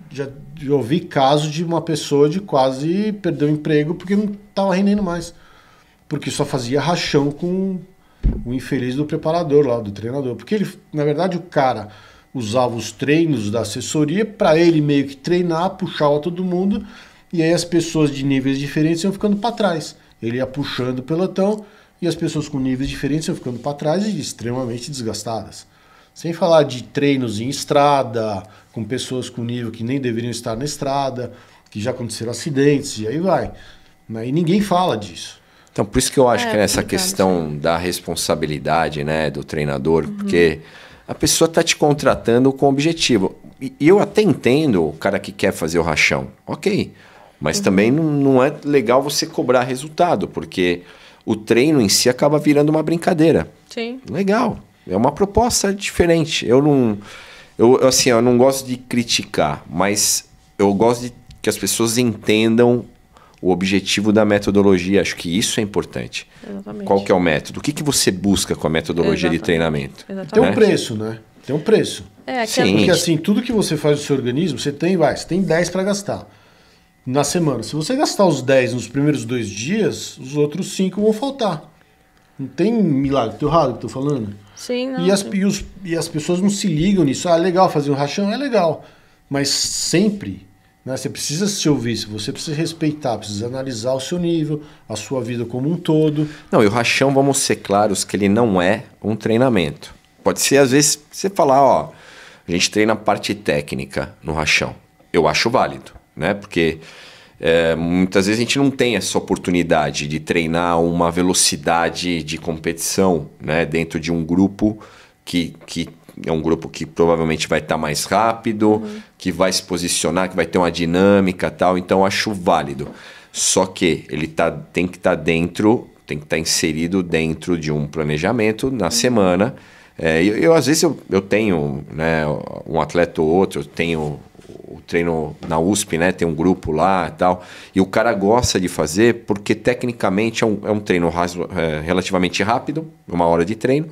Já ouvi caso de uma pessoa de quase perder o emprego porque não estava rendendo mais. Porque só fazia rachão com o infeliz do preparador lá, do treinador. Porque ele, na verdade, o cara usava os treinos da assessoria para ele meio que treinar, puxava todo mundo. E aí as pessoas de níveis diferentes iam ficando para trás. Ele ia puxando o pelotão e as pessoas com níveis diferentes iam ficando para trás e extremamente desgastadas. Sem falar de treinos em estrada, com pessoas com nível que nem deveriam estar na estrada, que já aconteceram acidentes, e aí vai. E ninguém fala disso. Então, por isso que eu acho que é essa questão da responsabilidade, né, do treinador, porque a pessoa está te contratando com objetivo. E eu até entendo o cara que quer fazer o rachão. Ok. Mas também não é legal você cobrar resultado, porque o treino em si acaba virando uma brincadeira. Sim. Legal. É uma proposta diferente. Eu não gosto de criticar, mas eu gosto de que as pessoas entendam o objetivo da metodologia. Acho que isso é importante. Exatamente. Qual que é o método? O que você busca com a metodologia de treinamento? Exatamente. Tem um preço, né? Tem um preço. Sim. Porque assim, tudo que você faz no seu organismo, você tem 10 para gastar na semana. Se você gastar os 10 nos primeiros 2 dias, os outros 5 vão faltar. Não tem milagre. Tô errado o que eu tô falando? Sim, não. E as pessoas não se ligam nisso. Ah, é legal fazer um rachão? É legal. Mas sempre, né, você precisa se ouvir, você precisa respeitar, precisa analisar o seu nível, a sua vida como um todo. Não, e o rachão, vamos ser claros, que ele não é um treinamento. Pode ser, às vezes, você falar, ó, a gente treina a parte técnica no rachão. Eu acho válido, né? Porque muitas vezes a gente não tem essa oportunidade de treinar uma velocidade de competição, né, dentro de um grupo que é um grupo que provavelmente vai estar mais rápido, que vai se posicionar, que vai ter uma dinâmica e tal. Então, eu acho válido. Só que ele tem que estar inserido dentro de um planejamento na semana. Às vezes eu tenho, né, um atleta ou outro, eu tenho o treino na USP, né, tem um grupo lá e tal, e o cara gosta de fazer porque tecnicamente é um treino relativamente rápido, 1 hora de treino,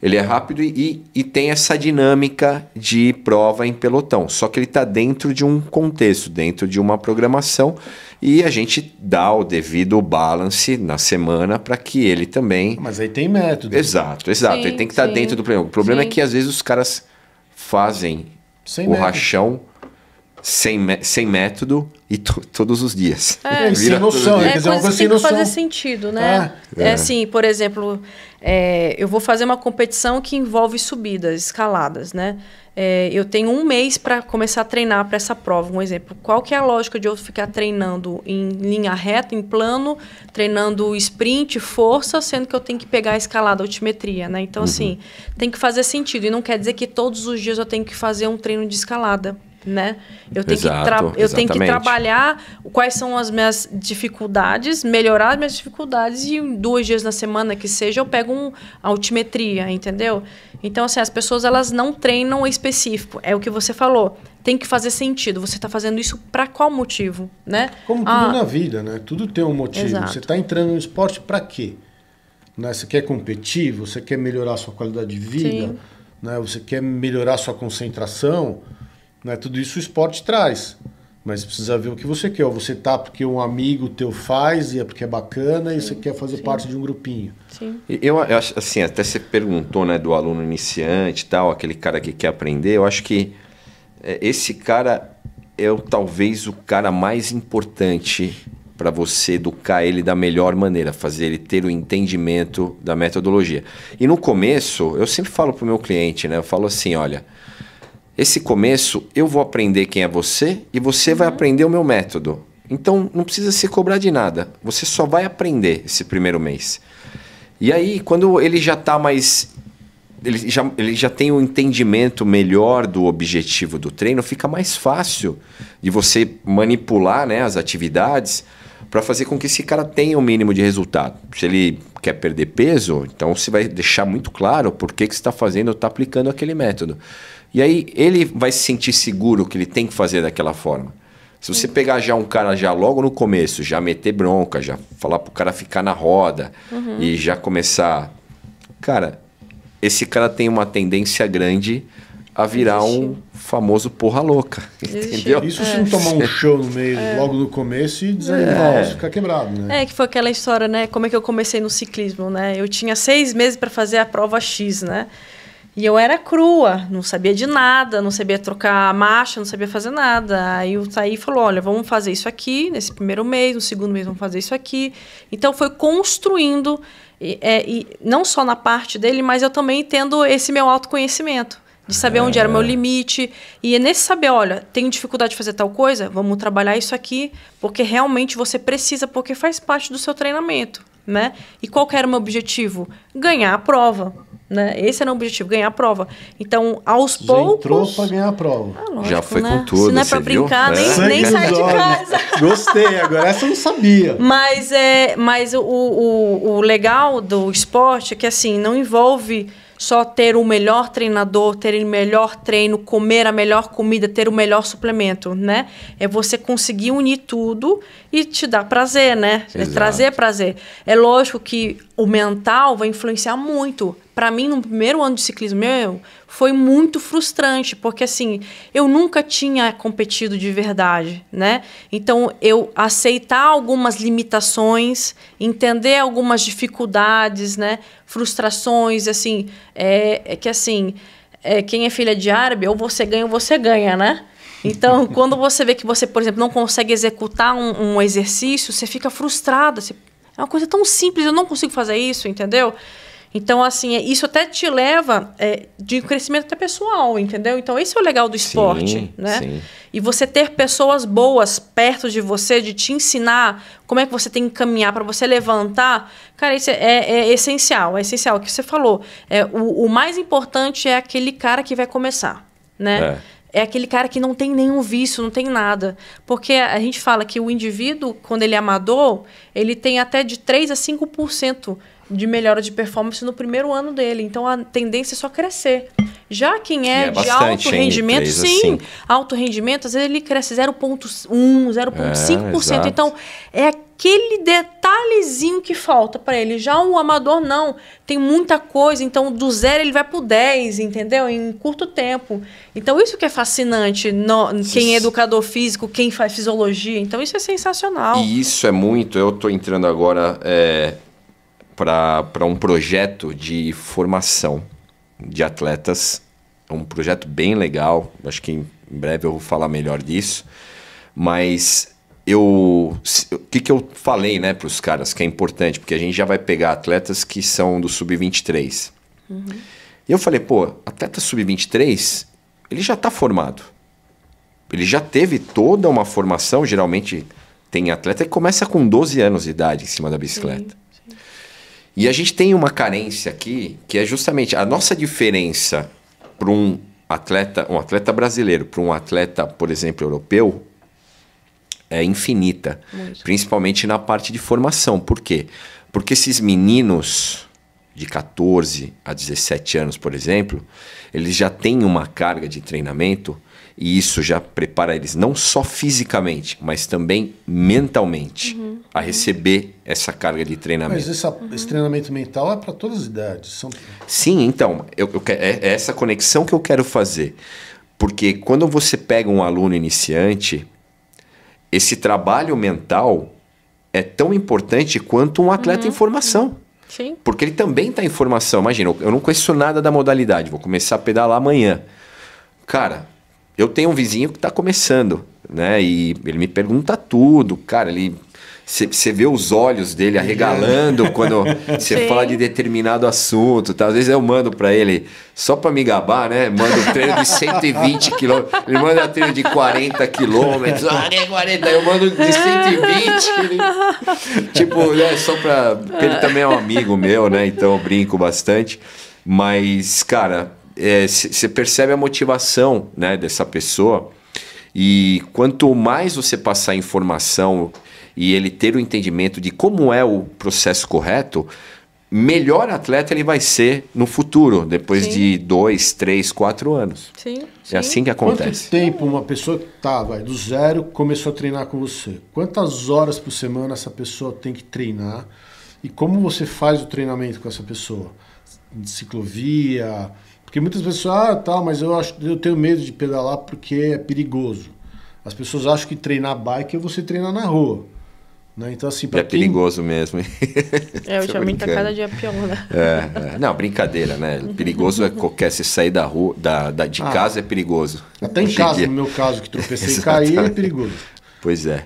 ele é rápido e tem essa dinâmica de prova em pelotão, só que ele está dentro de um contexto, dentro de uma programação, e a gente dá o devido balance na semana para que ele também... Mas aí tem método. Exato. Sim, ele tem que estar dentro do programa. O problema é que às vezes os caras fazem o rachão sem método e todos os dias. Sem noção. Quer dizer, coisa que tem que fazer sentido, né? Assim, por exemplo, eu vou fazer uma competição que envolve subidas, escaladas, né? Eu tenho 1 mês para começar a treinar para essa prova. Um exemplo, qual que é a lógica de eu ficar treinando em linha reta, em plano, treinando sprint, força, sendo que eu tenho que pegar a escalada, a altimetria, né? Então, assim, tem que fazer sentido. E não quer dizer que todos os dias eu tenho que fazer um treino de escalada, né? Eu tenho que trabalhar quais são as minhas dificuldades, melhorar as minhas dificuldades e 2 dias na semana que seja eu pego a altimetria, entendeu? Então, assim, as pessoas elas não treinam específico. É o que você falou. Tem que fazer sentido. Você está fazendo isso para qual motivo, né? Como tudo na vida, né? Tudo tem um motivo. Exato. Você está entrando no esporte para quê? Né? Você quer competir? Você quer melhorar a sua qualidade de vida? Né? Você quer melhorar a sua concentração? Né? Tudo isso o esporte traz. Mas precisa ver o que você quer. Ou você tá porque um amigo teu faz e é porque é bacana e você quer fazer parte de um grupinho. Sim. Eu acho assim, até você perguntou, né, do aluno iniciante e tal, aquele cara que quer aprender. Eu acho que esse cara é talvez o cara mais importante para você educar ele da melhor maneira, fazer ele ter o entendimento da metodologia. E no começo, eu sempre falo para o meu cliente, né, eu falo assim, olha, esse começo eu vou aprender quem é você e você vai aprender o meu método. Então não precisa se cobrar de nada. Você só vai aprender esse primeiro mês. E aí quando ele já está mais... Ele já tem um entendimento melhor do objetivo do treino, fica mais fácil de você manipular, né, as atividades para fazer com que esse cara tenha o mínimo de resultado. Se ele quer perder peso, então você vai deixar muito claro por que você está fazendo, está aplicando aquele método. E aí ele vai se sentir seguro que ele tem que fazer daquela forma. Se você pegar já um cara já logo no começo, já meter bronca, já falar pro cara ficar na roda e já começar... Cara, esse cara tem uma tendência grande a virar um famoso porra louca. Entendeu? Isso se não tomar um show no meio, logo no começo e desanimar, ficar quebrado, né? Que foi aquela história, né? Como é que eu comecei no ciclismo, né? Eu tinha 6 meses para fazer a prova X, né? E eu era crua, não sabia de nada, não sabia trocar marcha, não sabia fazer nada. Aí o Thaí falou, olha, vamos fazer isso aqui nesse primeiro mês, no segundo mês vamos fazer isso aqui. Então foi construindo, e não só na parte dele, mas eu também tendo esse meu autoconhecimento, de saber onde era o meu limite. E é nesse saber, olha, tenho dificuldade de fazer tal coisa, vamos trabalhar isso aqui, porque realmente você precisa, porque faz parte do seu treinamento, né? E qual que era o meu objetivo? Ganhar a prova. Né? Esse era o objetivo, ganhar a prova. Então, aos poucos... entrou para ganhar a prova. Lógico, já foi, né? com tudo. Se não é para brincar, nem sai de casa. Gostei, agora essa eu não sabia. Mas o legal do esporte é que assim, não envolve só ter o melhor treinador, ter o melhor treino, comer a melhor comida, ter o melhor suplemento, né? É você conseguir unir tudo e te dar prazer, né? É trazer prazer. É lógico que o mental vai influenciar muito. Para mim, no primeiro ano de ciclismo meu, foi muito frustrante, porque assim, eu nunca tinha competido de verdade, né? Então, eu aceitar algumas limitações, entender algumas dificuldades, né? Frustrações, assim, quem é filha de árabe, ou você ganha, né? Então, quando você vê que você, por exemplo, não consegue executar um exercício, você fica frustrada. É uma coisa tão simples, eu não consigo fazer isso, entendeu? Então, assim, isso até te leva de crescimento até pessoal, entendeu? Então, esse é o legal do esporte, né? Sim. E você ter pessoas boas perto de você, de te ensinar como é que você tem que caminhar para você levantar, cara, isso é essencial. É essencial, o que você falou. O mais importante é aquele cara que vai começar, né? É aquele cara que não tem nenhum vício, não tem nada. Porque a gente fala que o indivíduo, quando ele é amador, ele tem até de 3% a 5% de melhora de performance no primeiro ano dele. Então, a tendência é só crescer. Já quem é de alto rendimento, sim, alto rendimento, às vezes ele cresce 0,1%, 0,5%. Então, é aquele detalhezinho que falta para ele. Já o amador, não. Tem muita coisa. Então, do 0 ele vai para o 10, entendeu? Em curto tempo. Então, isso que é fascinante. Quem é educador físico, quem faz fisiologia. Então, isso é sensacional. E isso é muito... Eu estou entrando agora... para um projeto de formação de atletas. É um projeto bem legal. Acho que Em breve eu vou falar melhor disso. Mas o que eu falei, né, para os caras que é importante, porque a gente já vai pegar atletas que são do sub-23. E eu falei, pô, atleta sub-23, ele já está formado. Ele já teve toda uma formação, geralmente tem atleta que começa com 12 anos de idade em cima da bicicleta. Sim. E a gente tem uma carência aqui, que é justamente a nossa diferença para um atleta brasileiro, para um atleta, por exemplo, europeu, é infinita. Muito. Principalmente na parte de formação. Por quê? Porque esses meninos de 14 a 17 anos, por exemplo, eles já têm uma carga de treinamento e isso já prepara eles não só fisicamente, mas também mentalmente a receber essa carga de treinamento. Mas esse treinamento mental é para todas as idades? Sim, então, é essa conexão que eu quero fazer. Porque quando você pega um aluno iniciante, esse trabalho mental é tão importante quanto um atleta em formação. Sim. Porque ele também está em formação. Imagina, eu não conheço nada da modalidade, vou começar a pedalar amanhã. Cara, eu tenho um vizinho que está começando, né? E ele me pergunta tudo. Cara, você vê os olhos dele arregalando quando você fala de determinado assunto. Tá? Às vezes eu mando para ele, só para me gabar, né? Mando um treino de 120 km. Ele manda treino de 40 km. Ah, que 40? Eu mando de 120. Tipo, né? Só para... Porque ele também é um amigo meu, né? Então eu brinco bastante. Mas, cara, você percebe a motivação, né, dessa pessoa. E quanto mais você passar informação e ele ter o entendimento de como é o processo correto, melhor atleta ele vai ser no futuro, depois de 2, 3, 4 anos. Sim. É assim que acontece. Quanto tempo uma pessoa do zero, começou a treinar com você? Quantas horas por semana essa pessoa tem que treinar? E como você faz o treinamento com essa pessoa? De ciclovia? Porque muitas pessoas, mas eu tenho medo de pedalar porque é perigoso. As pessoas acham que treinar bike é você treinar na rua. Né? Então, assim, perigoso mesmo. Ultimamente tá cada dia pior, né? Não, brincadeira, né? Perigoso é qualquer... Se sair da rua, de casa é perigoso. Até em casa, no meu caso, que tropecei e caí, é perigoso. Pois é.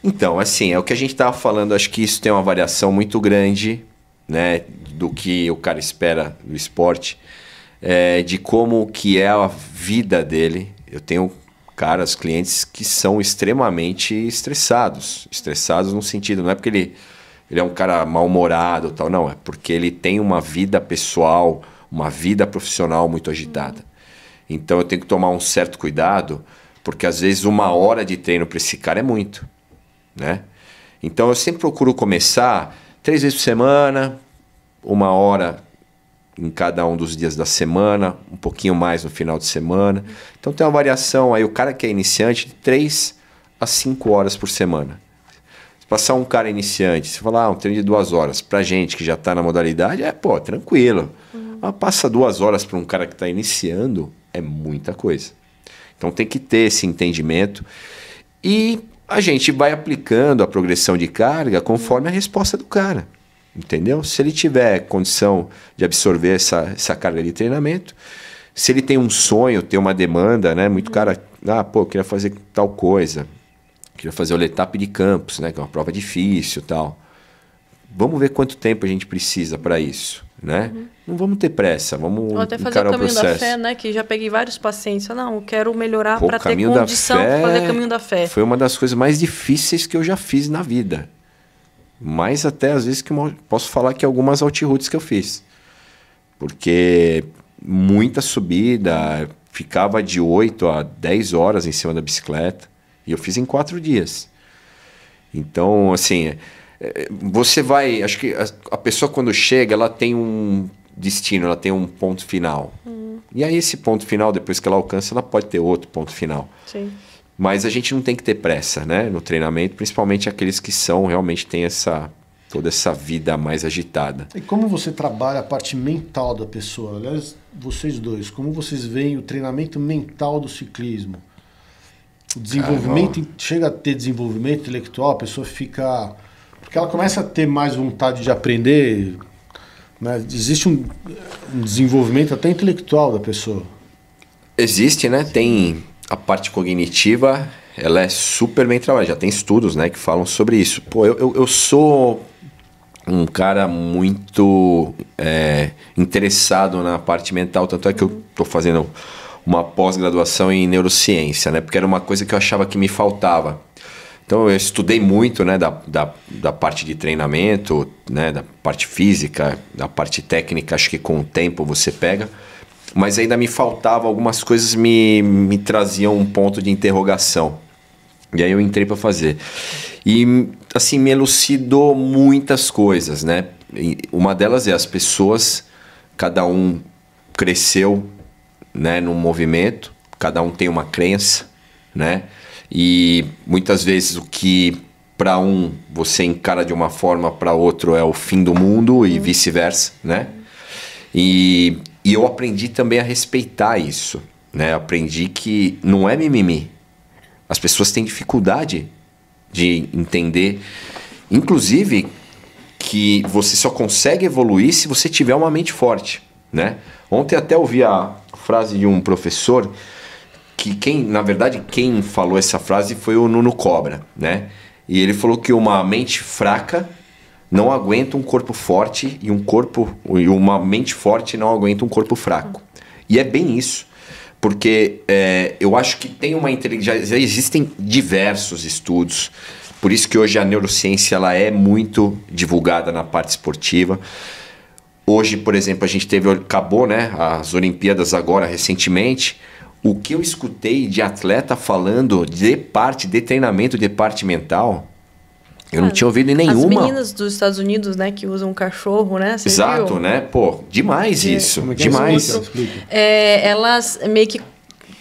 Então, assim, é o que a gente estava falando. Acho que isso tem uma variação muito grande, né? Do que o cara espera do esporte. De como que é a vida dele. Eu tenho... clientes que são extremamente estressados. Estressados no sentido, não é porque ele é um cara mal-humorado, tal, não. É porque ele tem uma vida pessoal, uma vida profissional muito agitada. Então eu tenho que tomar um certo cuidado, porque às vezes 1 hora de treino para esse cara é muito, né? Então eu sempre procuro começar 3 vezes por semana, 1 hora em cada um dos dias da semana, um pouquinho mais no final de semana. Então tem uma variação aí, o cara que é iniciante, de 3 a 5 horas por semana. Se passar um cara iniciante, se falar um treino de 2 horas, pra gente que já está na modalidade, tranquilo. Mas passa 2 horas para um cara que está iniciando, é muita coisa. Então tem que ter esse entendimento. E a gente vai aplicando a progressão de carga conforme a resposta do cara. Entendeu? Se ele tiver condição de absorver essa carga de treinamento, se ele tem um sonho, tem uma demanda, né? Muito cara, eu queria fazer tal coisa, queria fazer o Letap de Campos, né? Que é uma prova difícil e tal. Vamos ver quanto tempo a gente precisa para isso, né? Não vamos ter pressa, vamos ou até fazer o caminho da fé, né? Que já peguei vários pacientes. Eu quero melhorar para ter condição para fazer o caminho da fé. Foi uma das coisas mais difíceis que eu já fiz na vida. Mais até às vezes que eu posso falar que algumas altiroutes que eu fiz. Porque muita subida, ficava de 8 a 10 horas em cima da bicicleta. E eu fiz em 4 dias. Então, assim, você vai... Acho que a pessoa quando chega, ela tem um destino, ela tem um ponto final. E aí esse ponto final, depois que ela alcança, ela pode ter outro ponto final. Sim. Mas a gente não tem que ter pressa, né, no treinamento, principalmente aqueles que realmente têm toda essa vida mais agitada. E como você trabalha a parte mental da pessoa? Aliás, vocês dois, como vocês veem o treinamento mental do ciclismo? O desenvolvimento, chega a ter desenvolvimento intelectual, a pessoa fica... Porque ela começa a ter mais vontade de aprender, né? Existe um desenvolvimento até intelectual da pessoa. Existe, né? Tem... a parte cognitiva, ela é super bem trabalhada. Já tem estudos, né, que falam sobre isso. Pô, eu sou um cara muito interessado na parte mental, tanto é que eu estou fazendo uma pós-graduação em neurociência, né, porque era uma coisa que eu achava que me faltava. Então eu estudei muito, né, da parte de treinamento, né, da parte física, da parte técnica, acho que com o tempo você pega, mas ainda me faltava, algumas coisas me traziam um ponto de interrogação. E aí eu entrei para fazer. E assim, me elucidou muitas coisas, né? E uma delas é as pessoas, cada um cresceu, né, num movimento, cada um tem uma crença, né? E muitas vezes o que para um você encara de uma forma, para outro é o fim do mundo e vice-versa, né? E eu aprendi também a respeitar isso, né? Aprendi que não é mimimi. As pessoas têm dificuldade de entender, inclusive, que você só consegue evoluir se você tiver uma mente forte, né? Ontem até ouvi a frase de um professor que na verdade quem falou essa frase foi o Nuno Cobra, né? E ele falou que uma mente fraca não aguenta um corpo forte e uma mente forte não aguenta um corpo fraco. E é bem isso, porque eu acho que tem uma inteligência, já existem diversos estudos, por isso que hoje a neurociência ela é muito divulgada na parte esportiva. Hoje, por exemplo, a gente acabou, né, as Olimpíadas agora recentemente. O que eu escutei de atleta falando de parte de treinamento, de parte mental, eu não tinha ouvido em nenhuma. As meninas dos Estados Unidos, né, que usam cachorro, né? Você Exato, viu? né? Pô, demais isso. Demais. Elas meio que...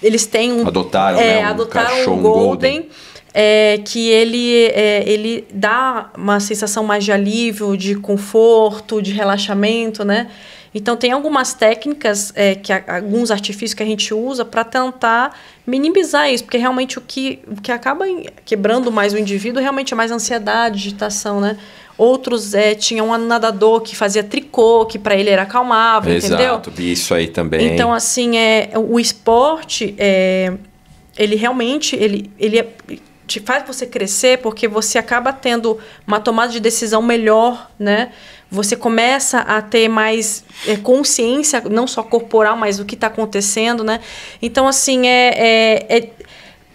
Eles têm um... Adotaram, né? Adotaram cachorro, um Golden. Que ele dá uma sensação mais de alívio, de conforto, de relaxamento, né? Então, tem algumas técnicas, alguns artifícios que a gente usa para tentar minimizar isso, porque realmente o que acaba quebrando mais o indivíduo realmente é mais ansiedade, agitação, né? Outros tinham um nadador que fazia tricô, que para ele era acalmável, entendeu? Exato, isso aí também. Então, assim, o esporte, ele realmente ele te faz você crescer porque você acaba tendo uma tomada de decisão melhor, né? Você começa a ter mais consciência, não só corporal, mas do que está acontecendo, né? Então, assim,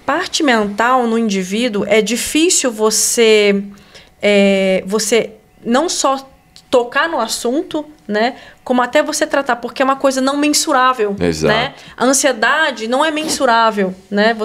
parte mental no indivíduo é difícil você não só tocar no assunto, né? Como até você tratar, porque é uma coisa não mensurável. Exato. Né? A ansiedade não é mensurável, né?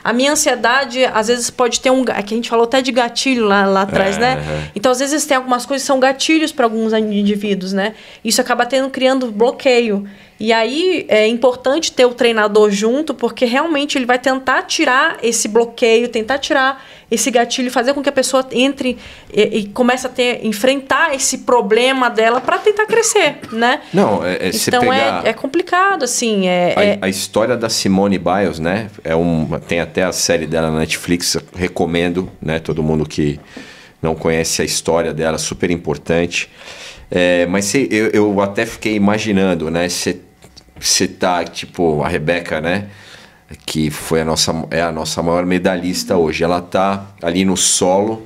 A minha ansiedade, às vezes, pode ter que a gente falou até de gatilho lá atrás, né? Então, às vezes, tem algumas coisas que são gatilhos para alguns indivíduos, né? Isso acaba criando bloqueio. E aí, é importante ter o treinador junto, porque realmente ele vai tentar tirar esse bloqueio, tentar tirar esse gatilho, fazer com que a pessoa entre e comece a enfrentar esse problema dela para tentar crescer, né? Não, então é complicado, assim. A história da Simone Biles, né? Tem até a série dela na Netflix, recomendo, né? Todo mundo que não conhece a história dela, super importante. Mas eu até fiquei imaginando, né? Você tá, tipo, a Rebeca, né? Que foi a nossa maior medalhista hoje. Ela tá ali no solo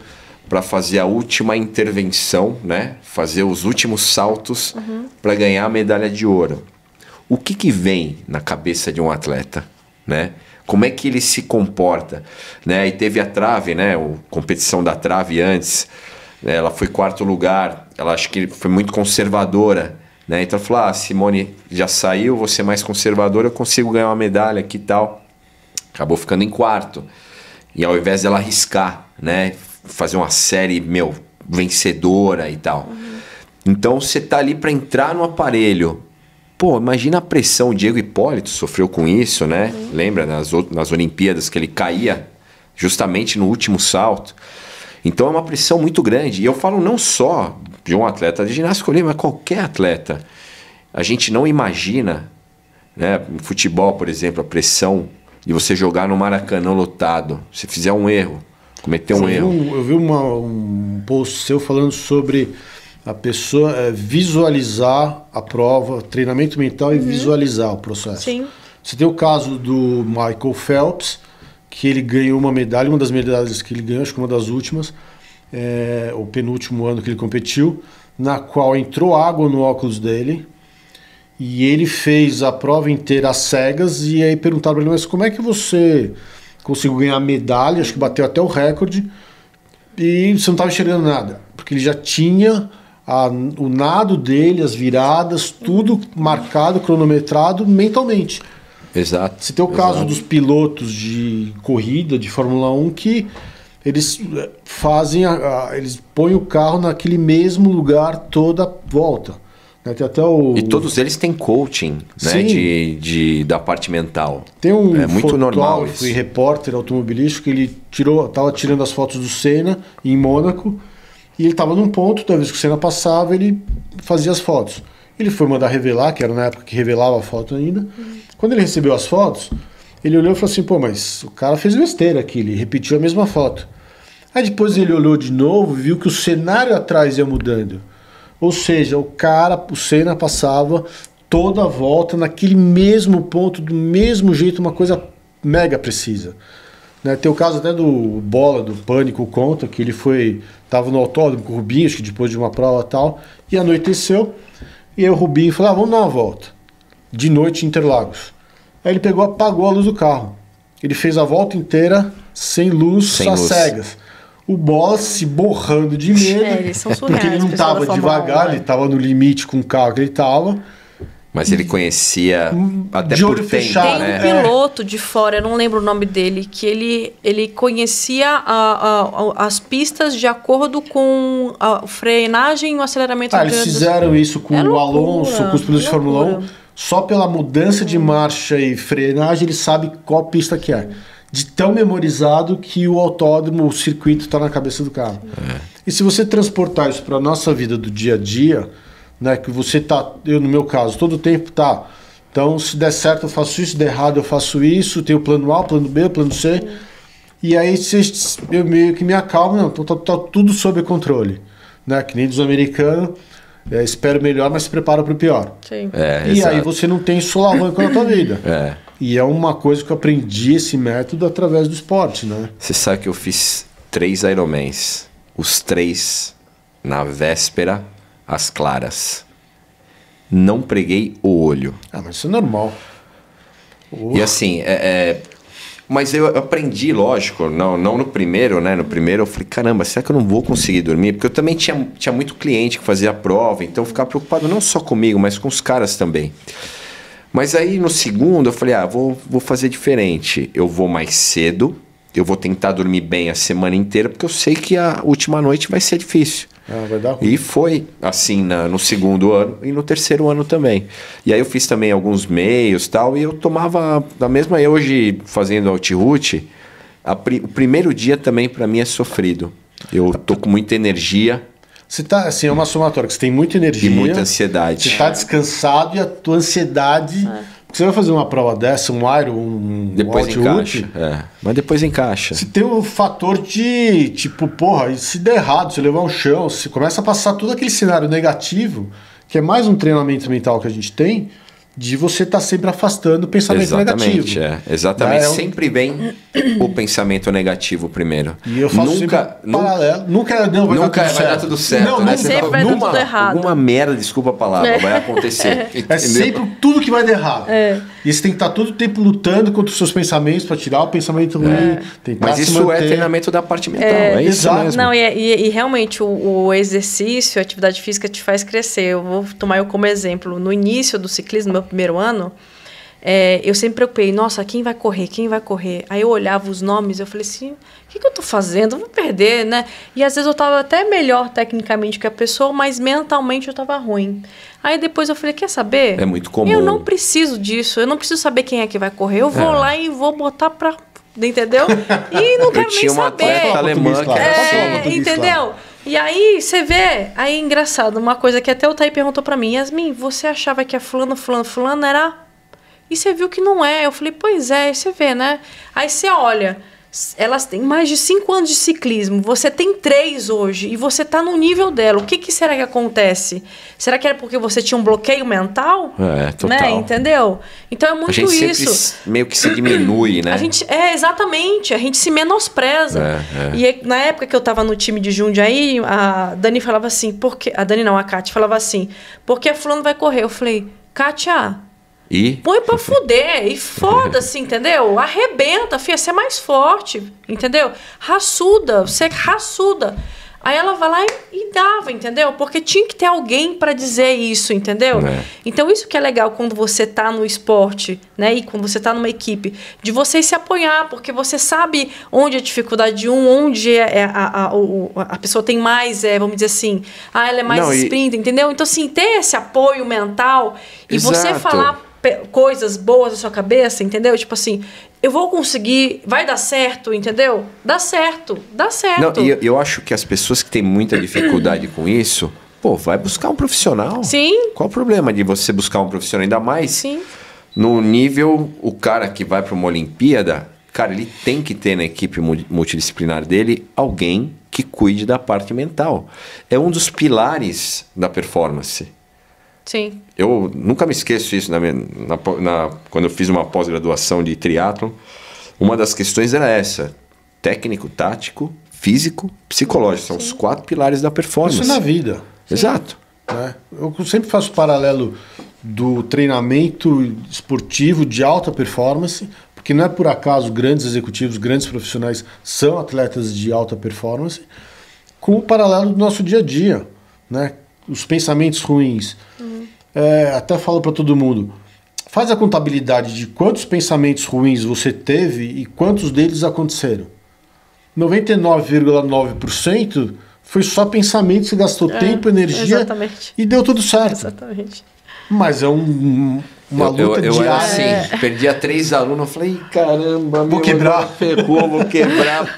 para fazer a última intervenção, né? Fazer os últimos saltos para ganhar a medalha de ouro. O que vem na cabeça de um atleta, né? Como é que ele se comporta, né? E teve a trave, né? A competição da trave antes, né? Ela foi 4º lugar. Ela acho que foi muito conservadora, né? Então ela falou: Simone já saiu, vou ser mais conservadora, eu consigo ganhar uma medalha aqui e tal. Acabou ficando em 4º. E ao invés dela arriscar, né? Fazer uma série, vencedora e tal. Então você tá ali para entrar no aparelho. Pô, imagina a pressão. O Diego Hipólito sofreu com isso, né? Lembra nas Olimpíadas que ele caía justamente no último salto. Então é uma pressão muito grande. E eu falo não só de um atleta de ginástica olímpica, mas qualquer atleta. A gente não imagina, né? No futebol, por exemplo, a pressão de você jogar no Maracanã lotado. Se fizer um erro, cometer um erro. Eu vi um post seu falando sobre a pessoa visualizar a prova, treinamento mental e visualizar o processo. Sim. Você tem o caso do Michael Phelps, que ele ganhou uma medalha, uma das medalhas que ele ganhou, acho que uma das últimas, o penúltimo ano que ele competiu, na qual entrou água no óculos dele, e ele fez a prova inteira às cegas, e aí perguntaram para ele, mas como é que você conseguiu ganhar medalha, acho que bateu até o recorde, e você não estava enxergando nada, porque ele já tinha o nado dele, as viradas, tudo marcado, cronometrado mentalmente. Exato. Você tem o caso dos pilotos de corrida, de Fórmula 1, que eles fazem, eles põem o carro naquele mesmo lugar toda a volta. Né? Tem até E todos eles têm coaching, né? Da parte mental. Tem um muito normal fotógrafo isso. e repórter automobilístico que ele estava tirando as fotos do Senna em Mônaco, e ele estava num ponto, toda vez que o Senna passava, ele fazia as fotos. Ele foi mandar revelar, que era na época que revelava a foto ainda. Quando ele recebeu as fotos, ele olhou e falou assim, pô, mas o cara fez besteira aqui, ele repetiu a mesma foto. Aí depois ele olhou de novo e viu que o cenário atrás ia mudando. Ou seja, o Senna passava toda a volta naquele mesmo ponto, do mesmo jeito, uma coisa mega precisa. Né? Tem o caso até do Bola, do Pânico, conta que ele estava no autódromo com o Rubinho, acho que depois de uma prova e tal, e anoiteceu, e aí o Rubinho falou, vamos dar uma volta. De noite em Interlagos. Aí ele apagou a luz do carro. Ele fez a volta inteira sem luz, cegas. O Bola se borrando de medo, eles são surreais, porque ele não estava devagar, ele estava no limite com o carro que ele estava. Mas ele conhecia até de por olho tempo, fechado, né? Tem um piloto de fora, eu não lembro o nome dele, que ele conhecia as pistas de acordo com a frenagem e o aceleramento. Eles fizeram isso com o Alonso, com os pilotos de Fórmula 1. Só pela mudança de marcha e frenagem ele sabe qual pista que é. De tão memorizado que o autódromo, o circuito está na cabeça do carro. E se você transportar isso para a nossa vida do dia a dia, né, que você tá, eu no meu caso, todo o tempo tá. Então, se der certo eu faço isso, se der errado eu faço isso, tem o plano A, o plano B, o plano C. E aí eu meio que me acalmo, não, tá tudo sob controle. Né, que nem dos americanos. Espero melhor, mas se prepara para o pior. Sim. E aí você não tem solavanco na tua vida. E é uma coisa que eu aprendi esse método através do esporte, né? Você sabe que eu fiz 3 Ironmans. Os 3 na véspera, às claras. Não preguei o olho. Mas isso é normal. E assim, mas eu aprendi, lógico, não no primeiro, né? No primeiro eu falei, caramba, será que eu não vou conseguir dormir? Porque eu também tinha muito cliente que fazia a prova, então eu ficava preocupado não só comigo, mas com os caras também. Mas aí no segundo eu falei, vou fazer diferente. Eu vou mais cedo, eu vou tentar dormir bem a semana inteira, porque eu sei que a última noite vai ser difícil. Vai dar ruim. E foi assim no segundo ano e no terceiro ano também. E aí eu fiz também alguns meios e tal, e eu tomava da mesma. Eu hoje fazendo Altiroute, o primeiro dia também para mim é sofrido. Eu tô com muita energia. Você tá, assim, é uma somatória, que você tem muita energia. E muita ansiedade. Você tá descansado e a tua ansiedade... Porque você vai fazer uma prova dessa, um Iron, depois encaixa. Mas depois encaixa. Você tem o fator de, tipo, porra, e se der errado, se levar um chão, você começa a passar todo aquele cenário negativo, que é mais um treinamento mental que a gente tem, de você estar sempre afastando o pensamento negativo. Exatamente. Sempre vem o pensamento negativo primeiro. E eu faço paralelo. Nunca vai dar tudo certo. Não, né? Sempre vai dar tudo errado. Alguma merda, desculpa a palavra, vai acontecer. É sempre tudo que vai dar errado. E você tem que estar todo o tempo lutando contra os seus pensamentos para tirar o pensamento ruim. Mas isso é treinamento da parte mental. É isso mesmo. Não, e realmente o exercício, a atividade física te faz crescer. Eu vou tomar eu como exemplo. No início do ciclismo, meu primeiro ano, eu sempre me preocupei, nossa, quem vai correr? Aí eu olhava os nomes, eu falei assim, o que eu tô fazendo? Eu vou perder, né? E às vezes eu tava até melhor tecnicamente que a pessoa, mas mentalmente eu tava ruim. Aí depois eu falei, quer saber? É muito comum. Eu não preciso disso, eu não preciso saber quem é que vai correr, eu vou lá e vou botar pra... Entendeu? E não quero nem saber. Alemã, entendeu? E aí, você vê, aí engraçado, uma coisa que até o Thaí perguntou pra mim, Yasmin, você achava que a fulano era... E você viu que não é. Eu falei, pois é, aí você vê, né? Aí você olha, elas têm mais de 5 anos de ciclismo, você tem 3 hoje e você está no nível dela. O que será que acontece? Será que era porque você tinha um bloqueio mental? Total. Né? Entendeu? Então é muito isso. A gente sempre meio que se diminui, né? Exatamente, a gente se menospreza. E na época que eu estava no time de Jundiaí, a Dani falava assim, a Kátia falava assim, porque a fulano vai correr. Eu falei, Kátia, põe pra fuder e foda-se, entendeu? Arrebenta, filha, você é mais forte, entendeu? Você é raçuda. Aí ela vai lá e dava, entendeu? Porque tinha que ter alguém para dizer isso, entendeu? Então isso que é legal quando você tá no esporte, né? E quando você tá numa equipe, de vocês se apoiar, porque você sabe onde é a dificuldade de onde a pessoa tem mais, vamos dizer assim, ela é mais sprint, entendeu? Então assim, ter esse apoio mental e você falar coisas boas na sua cabeça, entendeu? Tipo assim, eu vou conseguir, vai dar certo, entendeu? Dá certo. Não, e eu acho que as pessoas que têm muita dificuldade com isso, vai buscar um profissional. Sim. Qual o problema de você buscar um profissional? Ainda mais Sim. No nível, o cara que vai para uma Olimpíada, cara, ele tem que ter na equipe multidisciplinar dele alguém que cuide da parte mental. É um dos pilares da performance. Sim. Eu nunca me esqueço isso quando eu fiz uma pós-graduação de triatlon. Uma das questões era essa: técnico, tático, físico, psicológico. São os 4 pilares da performance. Isso na vida. Exato. Né? Eu sempre faço paralelo do treinamento esportivo de alta performance, porque não é por acaso grandes executivos, grandes profissionais são atletas de alta performance, com o paralelo do nosso dia a dia, né? Os pensamentos ruins. Até falo para todo mundo, faz a contabilidade de quantos pensamentos ruins você teve e quantos deles aconteceram. 99,9% foi só pensamento, você gastou tempo, energia e deu tudo certo. Exatamente. Mas é uma luta diária. Eu era assim, perdia 3 alunos, eu falei, caramba, vou quebrar. Vou quebrar.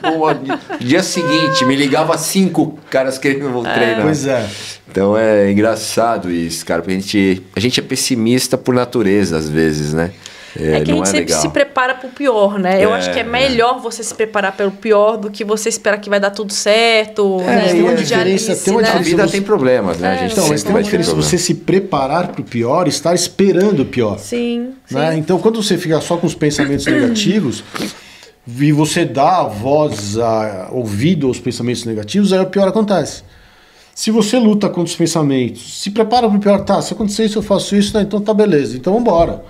Dia seguinte, me ligava 5 caras querendo treinar. Pois é. Então é engraçado isso, cara, porque a gente é pessimista por natureza, às vezes, né? Que a gente sempre se prepara para o pior, né? Eu acho que é melhor você se preparar pelo pior do que você esperar que vai dar tudo certo. Né? Tem uma diferença. A vida tem problemas, né? Mas tem uma diferença você se preparar para o pior e estar esperando o pior. Sim, né? Então, quando você fica só com os pensamentos negativos e você dá ouvido aos pensamentos negativos, aí o pior acontece. Se você luta contra os pensamentos, se prepara para o pior, se acontecer isso, eu faço isso, né? Então tá beleza, então vambora.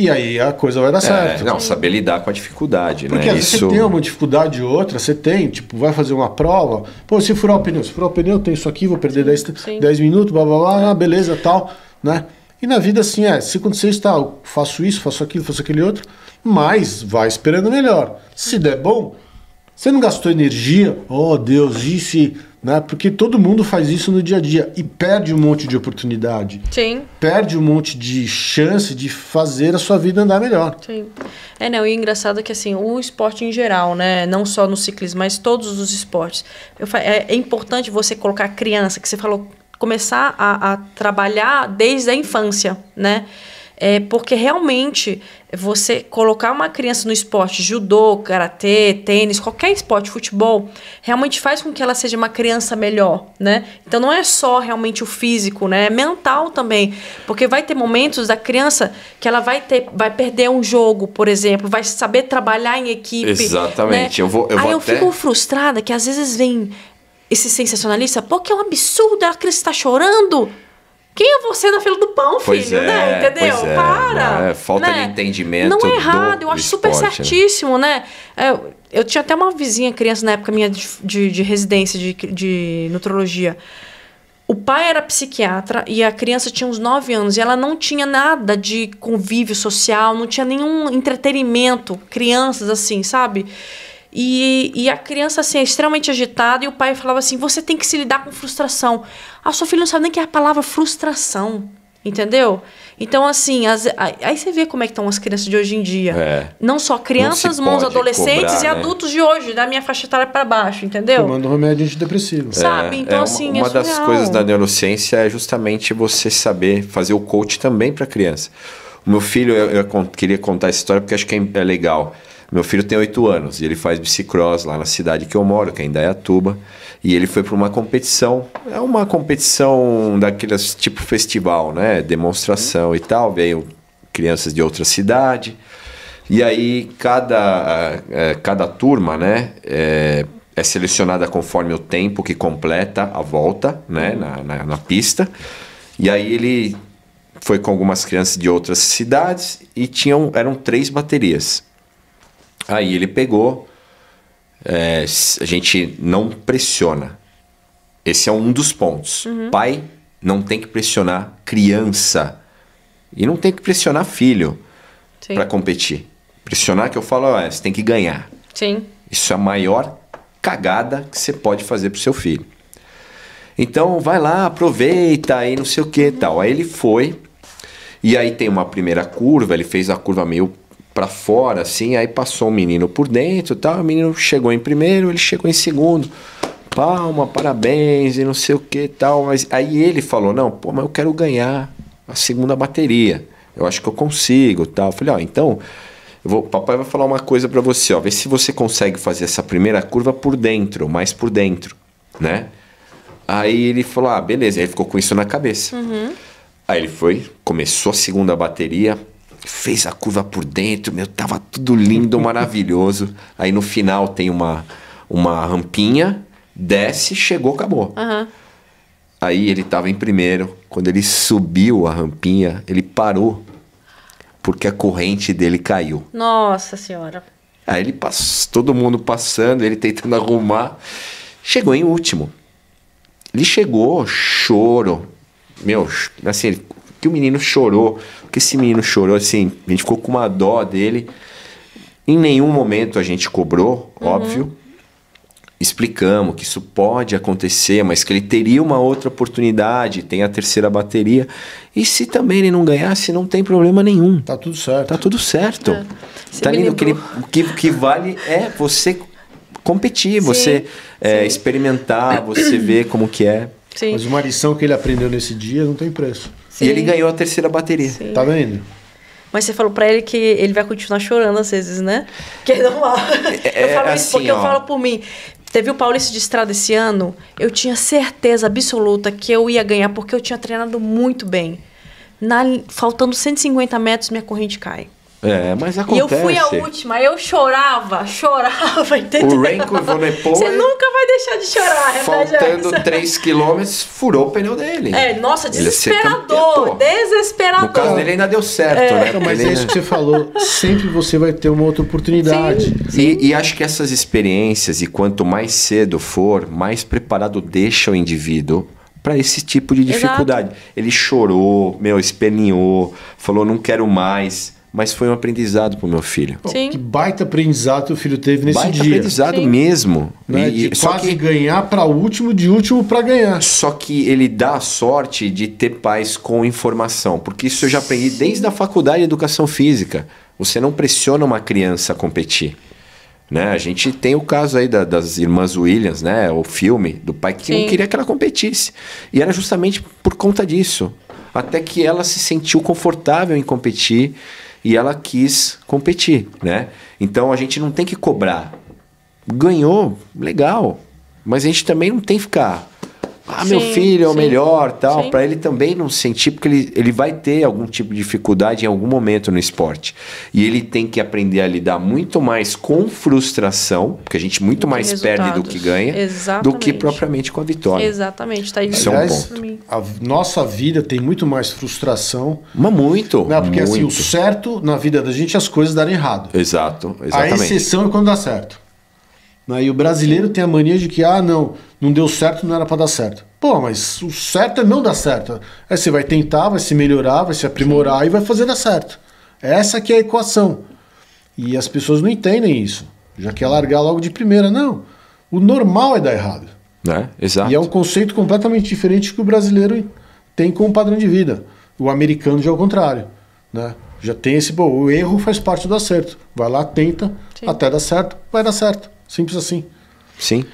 E aí a coisa vai dar certo. Não, saber lidar com a dificuldade, porque né? Porque você tem uma dificuldade ou outra, você tem, vai fazer uma prova, se furar o pneu, tem isso aqui, vou perder 10 minutos, blá blá blá, beleza, tal, né? E na vida assim, se acontecer isso, eu faço isso, faço aquilo, faço aquele outro, mas vai esperando melhor. Se der bom, você não gastou energia, Deus, isso, né? Porque todo mundo faz isso no dia a dia e perde um monte de oportunidade. Sim. Perde um monte de chance de fazer a sua vida andar melhor. Sim. E o engraçado é que assim, o esporte em geral, né? Não só no ciclismo, mas todos os esportes. É importante você colocar a criança, que você falou, começar a trabalhar desde a infância, né? Porque realmente você colocar uma criança no esporte, judô, karatê, tênis, qualquer esporte, futebol, realmente faz com que ela seja uma criança melhor, né? Então não é só realmente o físico, né? É mental também, porque vai ter momentos da criança que ela vai perder um jogo, por exemplo, vai saber trabalhar em equipe. Exatamente. Né? Eu fico frustrada que às vezes vem esse sensacionalista, que é um absurdo, a criança está chorando. Quem é você na fila do pão, filho? Né? Entendeu? Para. Falta de entendimento. Não é errado, eu acho super certíssimo, né? Eu tinha até uma vizinha, criança, na época minha de residência de nutrologia. O pai era psiquiatra e a criança tinha uns 9 anos e ela não tinha nada de convívio social, não tinha nenhum entretenimento, crianças assim, sabe? E a criança assim, é extremamente agitada e o pai falava assim, você tem que se lidar com frustração. A sua filha não sabe nem que é a palavra frustração, entendeu? Então assim, aí você vê como é que estão as crianças de hoje em dia. Não só crianças, mas adolescentes cobrar, e adultos de hoje, da minha faixa etária para baixo, entendeu? Tomando remédio antidepressivo. Sabe? Então assim, uma das coisas da neurociência é justamente você saber fazer o coach também para criança. O meu filho, eu queria contar essa história porque acho que é legal. Meu filho tem 8 anos e ele faz bicicross lá na cidade que eu moro, que é Indaiatuba. E ele foi para uma competição. É uma competição daqueles tipo festival, né? Demonstração e tal. Veio crianças de outra cidade. E aí cada turma, né? É selecionada conforme o tempo que completa a volta, né? Na pista. E aí ele foi com algumas crianças de outras cidades e eram 3 baterias. Aí ele pegou, a gente não pressiona. Esse é um dos pontos. Pai não tem que pressionar criança e não tem que pressionar filho para competir. Pressionar que eu falo, você tem que ganhar. Sim. Isso é a maior cagada que você pode fazer pro seu filho. Então vai lá, aproveita e não sei o que e tal. Aí ele foi. E aí tem uma primeira curva, ele fez a curva meio para fora, assim, aí passou um menino por dentro e tal, o menino chegou em primeiro, ele chegou em segundo, palma, parabéns e não sei o que e tal, mas aí ele falou, não, mas eu quero ganhar a segunda bateria, eu acho que eu consigo e tal. Eu falei, então, papai vai falar uma coisa para você, vê se você consegue fazer essa primeira curva por dentro, mais por dentro, né? Aí ele falou, beleza, aí ele ficou com isso na cabeça. Aí ele foi, começou a segunda bateria, fez a curva por dentro, tava tudo lindo, maravilhoso. Aí no final tem uma rampinha, desce, chegou, acabou. Aí ele tava em primeiro, quando ele subiu a rampinha, ele parou, porque a corrente dele caiu. Nossa Senhora. Aí ele passou, todo mundo passando, ele tentando arrumar, chegou em último. Ele chegou, choro. Assim, que o menino chorou, que esse menino chorou, assim, a gente ficou com uma dó dele. Em nenhum momento a gente cobrou, óbvio. Explicamos que isso pode acontecer, mas que ele teria uma outra oportunidade, tem a terceira bateria. E se também ele não ganhasse, não tem problema nenhum. Tá tudo certo. Tá tudo certo. Tá lindo. O que vale é você competir, você experimentar, você ver como que é. Sim. Mas uma lição que ele aprendeu nesse dia não tem preço. Sim. E ele ganhou a terceira bateria. Sim. Tá vendo? Mas você falou pra ele que ele vai continuar chorando às vezes, né? Que é normal. Eu falo assim, isso porque eu falo por mim. Teve o Paulista de Estrada esse ano, eu tinha certeza absoluta que eu ia ganhar, porque eu tinha treinado muito bem. Faltando 150 metros, minha corrente cai. Mas acontece. E eu fui a última, eu chorava, entendeu? O Renko Evenepoel, você nunca vai deixar de chorar, faltando 3 km, furou o pneu dele. Nossa, desesperador, desesperador. No caso dele ainda deu certo, né? Mas é isso que você falou, sempre você vai ter uma outra oportunidade. Sim. E acho que essas experiências, e quanto mais cedo for, mais preparado deixa o indivíduo para esse tipo de dificuldade. Exato. Ele chorou, esperneou, falou não quero mais. Mas foi um aprendizado pro meu filho. Sim. Que baita aprendizado teu filho teve nesse baita dia. aprendizado mesmo. Né? De quase ganhar para último, de último para ganhar. Só que ele dá a sorte de ter pais com informação. Porque isso eu já aprendi desde a faculdade de Educação Física. Você não pressiona uma criança a competir. Né? A gente tem o caso aí das irmãs Williams, né? O filme do pai que não queria que ela competisse. E era justamente por conta disso. Até que ela se sentiu confortável em competir. E ela quis competir, né? Então a gente não tem que cobrar. Ganhou, legal. Mas a gente também não tem que ficar... meu filho é o melhor, tal. Para ele também não sentir, porque ele vai ter algum tipo de dificuldade em algum momento no esporte. E ele tem que aprender a lidar muito mais com frustração, porque a gente muito mais perde do que ganha, do que propriamente com a vitória. Exatamente. Tá aí. Isso é um ponto. A nossa vida tem muito mais frustração. Mas muito. Né? Porque muito. assim, o certo na vida da gente é as coisas darem errado. Exato, exatamente. A exceção é quando dá certo. E o brasileiro tem a mania de que, não deu certo, não era para dar certo. Pô, mas o certo é não dar certo. Aí você vai tentar, vai se melhorar, vai se aprimorar e vai fazer dar certo. Essa que é a equação. E as pessoas não entendem isso. Já quer largar logo de primeira. Não. O normal é dar errado. Exato. E é um conceito completamente diferente que o brasileiro tem como padrão de vida. O americano já é o contrário. Né? Já tem o erro faz parte do acerto. Vai lá, tenta, até dar certo, vai dar certo. Simples assim. Sim.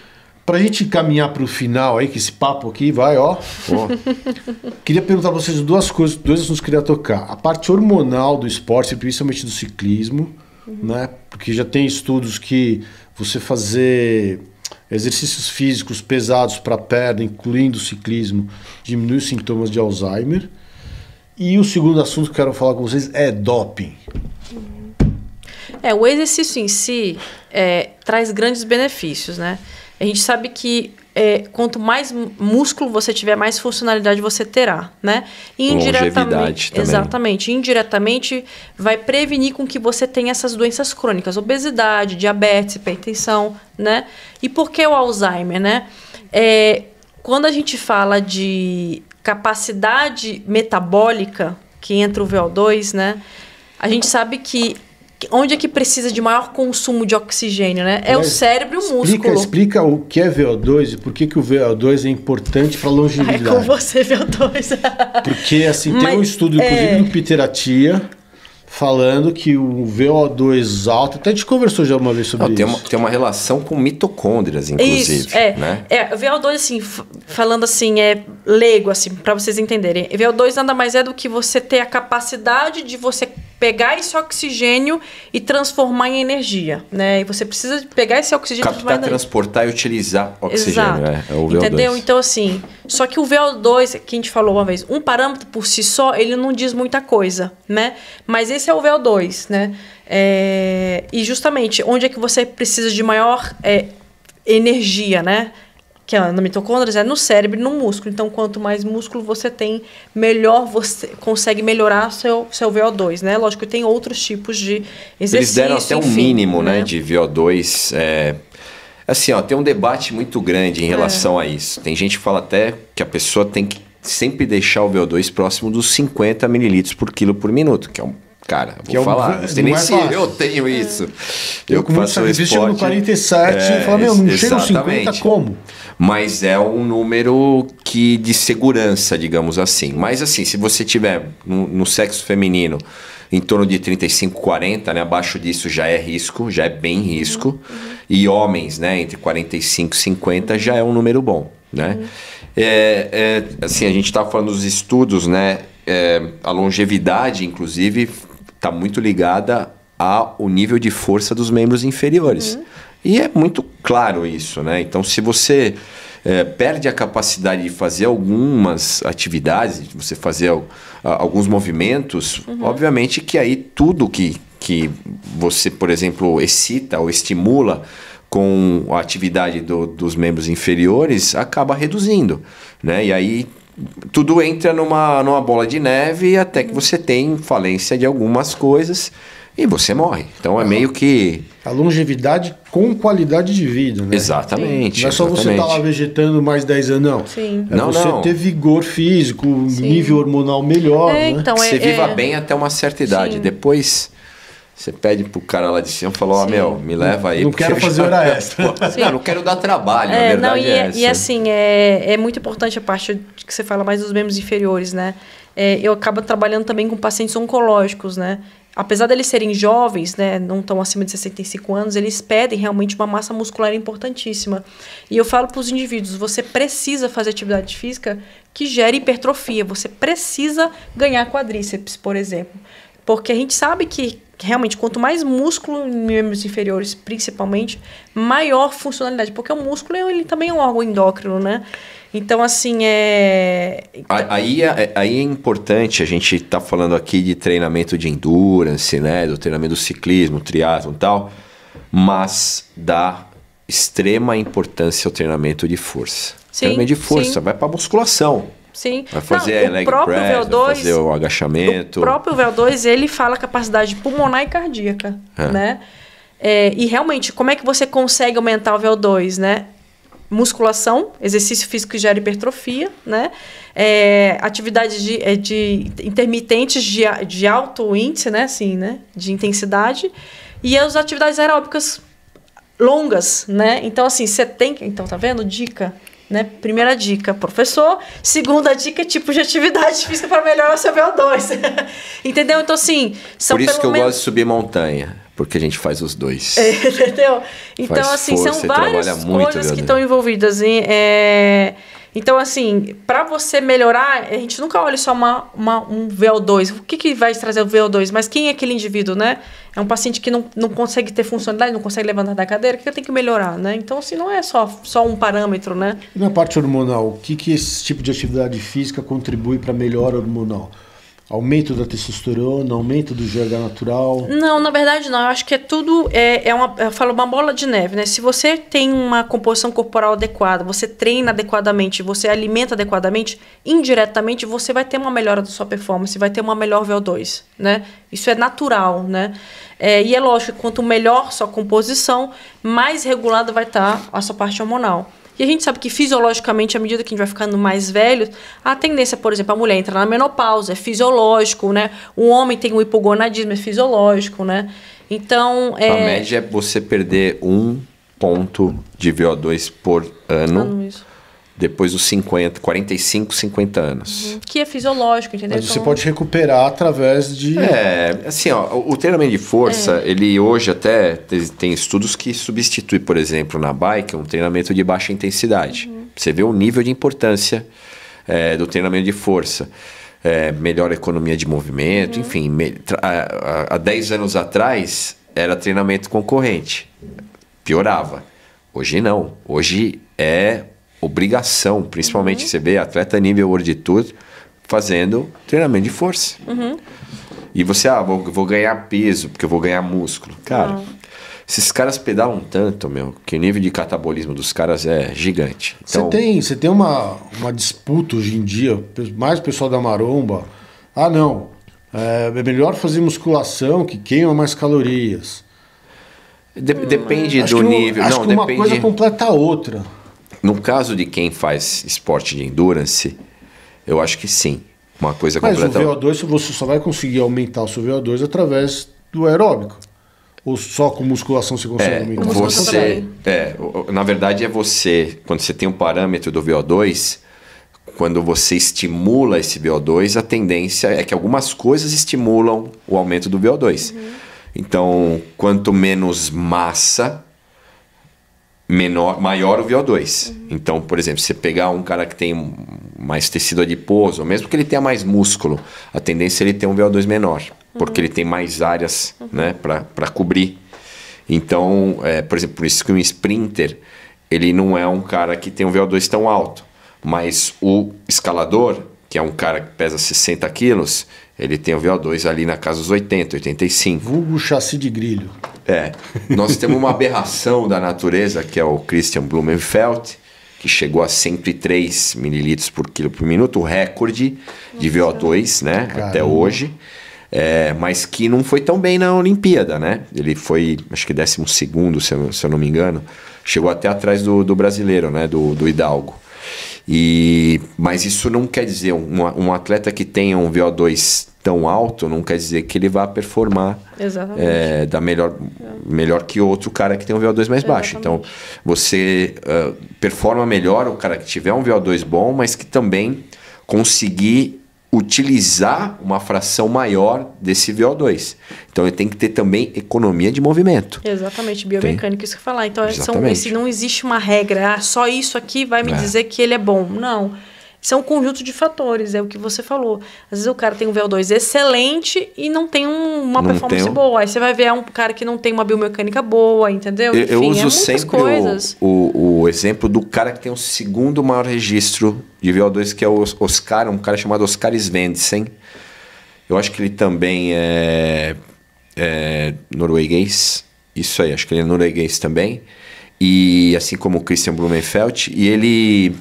Pra gente caminhar pro final aí, que esse papo aqui vai, queria perguntar pra vocês duas coisas, 2 assuntos que eu queria tocar. A parte hormonal do esporte, principalmente do ciclismo, né? Porque já tem estudos que você fazer exercícios físicos pesados para a perna, incluindo o ciclismo, diminui os sintomas de Alzheimer. E o segundo assunto que eu quero falar com vocês é doping. O exercício em si traz grandes benefícios, né? A gente sabe que quanto mais músculo você tiver, mais funcionalidade você terá, né? Longevidade também. Exatamente. Indiretamente, vai prevenir com que você tenha essas doenças crônicas, obesidade, diabetes, hipertensão, né? E por que o Alzheimer, né? Quando a gente fala de capacidade metabólica, que entra o VO2, né? A gente sabe que onde é que precisa de maior consumo de oxigênio, né? É o cérebro e o músculo. Explica o que é VO2 e por que o VO2 é importante para a longevidade. Com você, VO2. Porque assim, tem um estudo, inclusive, do Peter Attia, falando que o VO2 alto... Até a gente conversou já uma vez sobre isso. Tem uma relação com mitocôndrias, inclusive. Isso, né? VO2, assim, falando assim, leigo, assim, para vocês entenderem. VO2 nada mais é do que você ter a capacidade de você pegar esse oxigênio e transformar em energia, né? E você precisa pegar esse oxigênio... Captar, transportar e utilizar oxigênio, né? É o VO2. Entendeu? Então, assim... Só que o VO2, que a gente falou uma vez, um parâmetro por si só, ele não diz muita coisa, né? Mas esse é o VO2, né? E justamente, onde é que você precisa de maior energia, né? Que é na mitocôndria, no cérebro e no músculo. Então, quanto mais músculo você tem, melhor você consegue melhorar seu VO2, né? Lógico que tem outros tipos de exercício. Eles deram até um mínimo, né, de VO2. Assim, tem um debate muito grande em relação a isso. Tem gente que fala até que a pessoa tem que sempre deixar o VO2 próximo dos 50 mililitros por quilo por minuto, que é um... Cara, vou falar, não sei nem se eu tenho isso. Eu que faço o esporte... no 47 e falo, não chega aos 50 como? Mas é um número de segurança, digamos assim. Mas assim, se você tiver no sexo feminino em torno de 35, 40, né, abaixo disso já é risco, já é bem risco. E homens, né, entre 45 e 50 já é um número bom, né? Assim, a gente está falando dos estudos, né? A longevidade, inclusive, está muito ligada ao nível de força dos membros inferiores. E é muito claro isso, né? Então, se você perde a capacidade de fazer algumas atividades, de você fazer alguns movimentos, obviamente que aí tudo que você, por exemplo, excita ou estimula com a atividade dos membros inferiores acaba reduzindo, né? E aí tudo entra numa bola de neve até que você tem falência de algumas coisas e você morre. Então é meio que... A longevidade com qualidade de vida, né? Exatamente. Não é só você estar lá vegetando mais 10 anos, não. Sim. É você ter vigor físico, nível hormonal melhor, né? Então, você viva bem até uma certa idade. Depois... Você pede pro cara lá de cima e fala, me leva aí. Não quero fazer hora extra. Não quero dar trabalho, na verdade essa. E assim, é muito importante a parte que você fala mais dos membros inferiores, né? Eu acabo trabalhando também com pacientes oncológicos, né? Apesar deles serem jovens, né, não estão acima de 65 anos, eles pedem realmente uma massa muscular importantíssima. E eu falo para os indivíduos, você precisa fazer atividade física que gere hipertrofia. Você precisa ganhar quadríceps, por exemplo. Porque a gente sabe que realmente, quanto mais músculo em membros inferiores, principalmente, maior funcionalidade. Porque o músculo ele também é um órgão endócrino, né? Então, assim, Aí é importante, a gente está falando aqui de treinamento de endurance, né? Do treinamento do ciclismo, triatlon e tal, mas dá extrema importância ao treinamento de força. Treinamento de força, vai para musculação. Sim. Vai fazer leg press, vai fazer o agachamento. O próprio VO2, ele fala capacidade pulmonar e cardíaca, né? E realmente, como é que você consegue aumentar o VO2, né? Musculação, exercício físico que gera hipertrofia, né? Atividades de intermitentes de alto índice, né? Assim, né? De intensidade. E as atividades aeróbicas longas, né? Então, assim, você tem... Então, tá vendo? Dica... Né? Primeira dica, professor. Segunda dica, tipo de atividade física para melhorar o seu VO2. Entendeu? Então, assim... Por isso que eu gosto de subir montanha, porque a gente faz os dois. Entendeu? Então, assim, são várias coisas que estão envolvidas. Então, assim, para você melhorar, a gente nunca olha só um VO2. O que vai trazer o VO2? Mas quem é aquele indivíduo, né? É um paciente que não consegue ter funcionalidade, não consegue levantar da cadeira, o que eu tenho que melhorar, né? Então, assim, não é só um parâmetro, né? E na parte hormonal, o que esse tipo de atividade física contribui para a melhora hormonal? Aumento da testosterona, aumento do GH natural? Não, na verdade não. Eu acho que é tudo... eu falo uma bola de neve, né? Se você tem uma composição corporal adequada, você treina adequadamente, você alimenta adequadamente, indiretamente você vai ter uma melhora da sua performance, vai ter uma melhor VO2, né? Isso é natural, né? E é lógico que quanto melhor sua composição, mais regulada vai estar a sua parte hormonal. E a gente sabe que fisiologicamente, à medida que a gente vai ficando mais velho, a tendência, por exemplo, a mulher entra na menopausa, é fisiológico, né? O homem tem o hipogonadismo, é fisiológico, né? Então... A média é você perder 1 ponto de VO2 por ano, depois dos 45, 50 anos. Que é fisiológico, entendeu? Mas você pode recuperar através de... assim, ó, o treinamento de força, ele hoje até tem estudos que substitui, por exemplo, na bike, um treinamento de baixa intensidade. Você vê o nível de importância do treinamento de força. Melhor economia de movimento, enfim. Há 10 anos atrás, era treinamento concorrente. Piorava. Hoje não. Hoje é obrigação, principalmente você vê atleta nível World Tour fazendo treinamento de força. E você, vou ganhar peso, porque eu vou ganhar músculo. Cara, esses caras pedalam tanto, que o nível de catabolismo dos caras é gigante. Então, você tem uma disputa hoje em dia, mais o pessoal da maromba. Não, é melhor fazer musculação que queima mais calorias. Depende do nível. Acho que uma coisa completa a outra. No caso de quem faz esporte de endurance, eu acho que sim. Uma coisa completa. Mas o VO2, você só vai conseguir aumentar o seu VO2 através do aeróbico. Ou só com musculação você consegue aumentar? Na verdade, quando você tem um parâmetro do VO2, quando você estimula esse VO2, a tendência é que algumas coisas estimulam o aumento do VO2. Então, quanto menos massa, maior o VO2. Então, por exemplo, se você pegar um cara que tem mais tecido adiposo, ou mesmo que ele tenha mais músculo, a tendência é ele ter um VO2 menor, porque ele tem mais áreas, né, para cobrir. Então, por exemplo, por isso que um sprinter, ele não é um cara que tem um VO2 tão alto, mas o escalador, que é um cara que pesa 60 quilos, ele tem o VO2 ali na casa dos 80, 85. Vulgo chassi de grilho. Nós temos uma aberração da natureza, que é o Christian Blumenfeld, que chegou a 103 mililitros por quilo por minuto, o recorde de VO2, né, até hoje. Mas que não foi tão bem na Olimpíada, né? Ele foi, acho que 12º, se eu não me engano. Chegou até atrás do brasileiro, né, do Hidalgo. Mas isso não quer dizer, um atleta que tenha um VO2 tão alto, não quer dizer que ele vá performar melhor que outro cara que tem um VO2 mais baixo. Então, você performa melhor o cara que tiver um VO2 bom, mas que também conseguir utilizar uma fração maior desse VO2. Então, ele tem que ter também economia de movimento. Exatamente, biomecânica, isso que eu falar. Então, não existe uma regra, só isso aqui vai me dizer que ele é bom. Não. São um conjunto de fatores, é o que você falou. Às vezes o cara tem um VO2 excelente e não tem uma performance boa. Aí você vai ver um cara que não tem uma biomecânica boa, entendeu? Eu uso sempre o exemplo do cara que tem o segundo maior registro de VO2, que é o Oscar, um cara chamado Oscar Svendsen. Eu acho que ele também é norueguês. Isso aí, acho que ele é norueguês também. E assim como o Christian Blumenfeld. E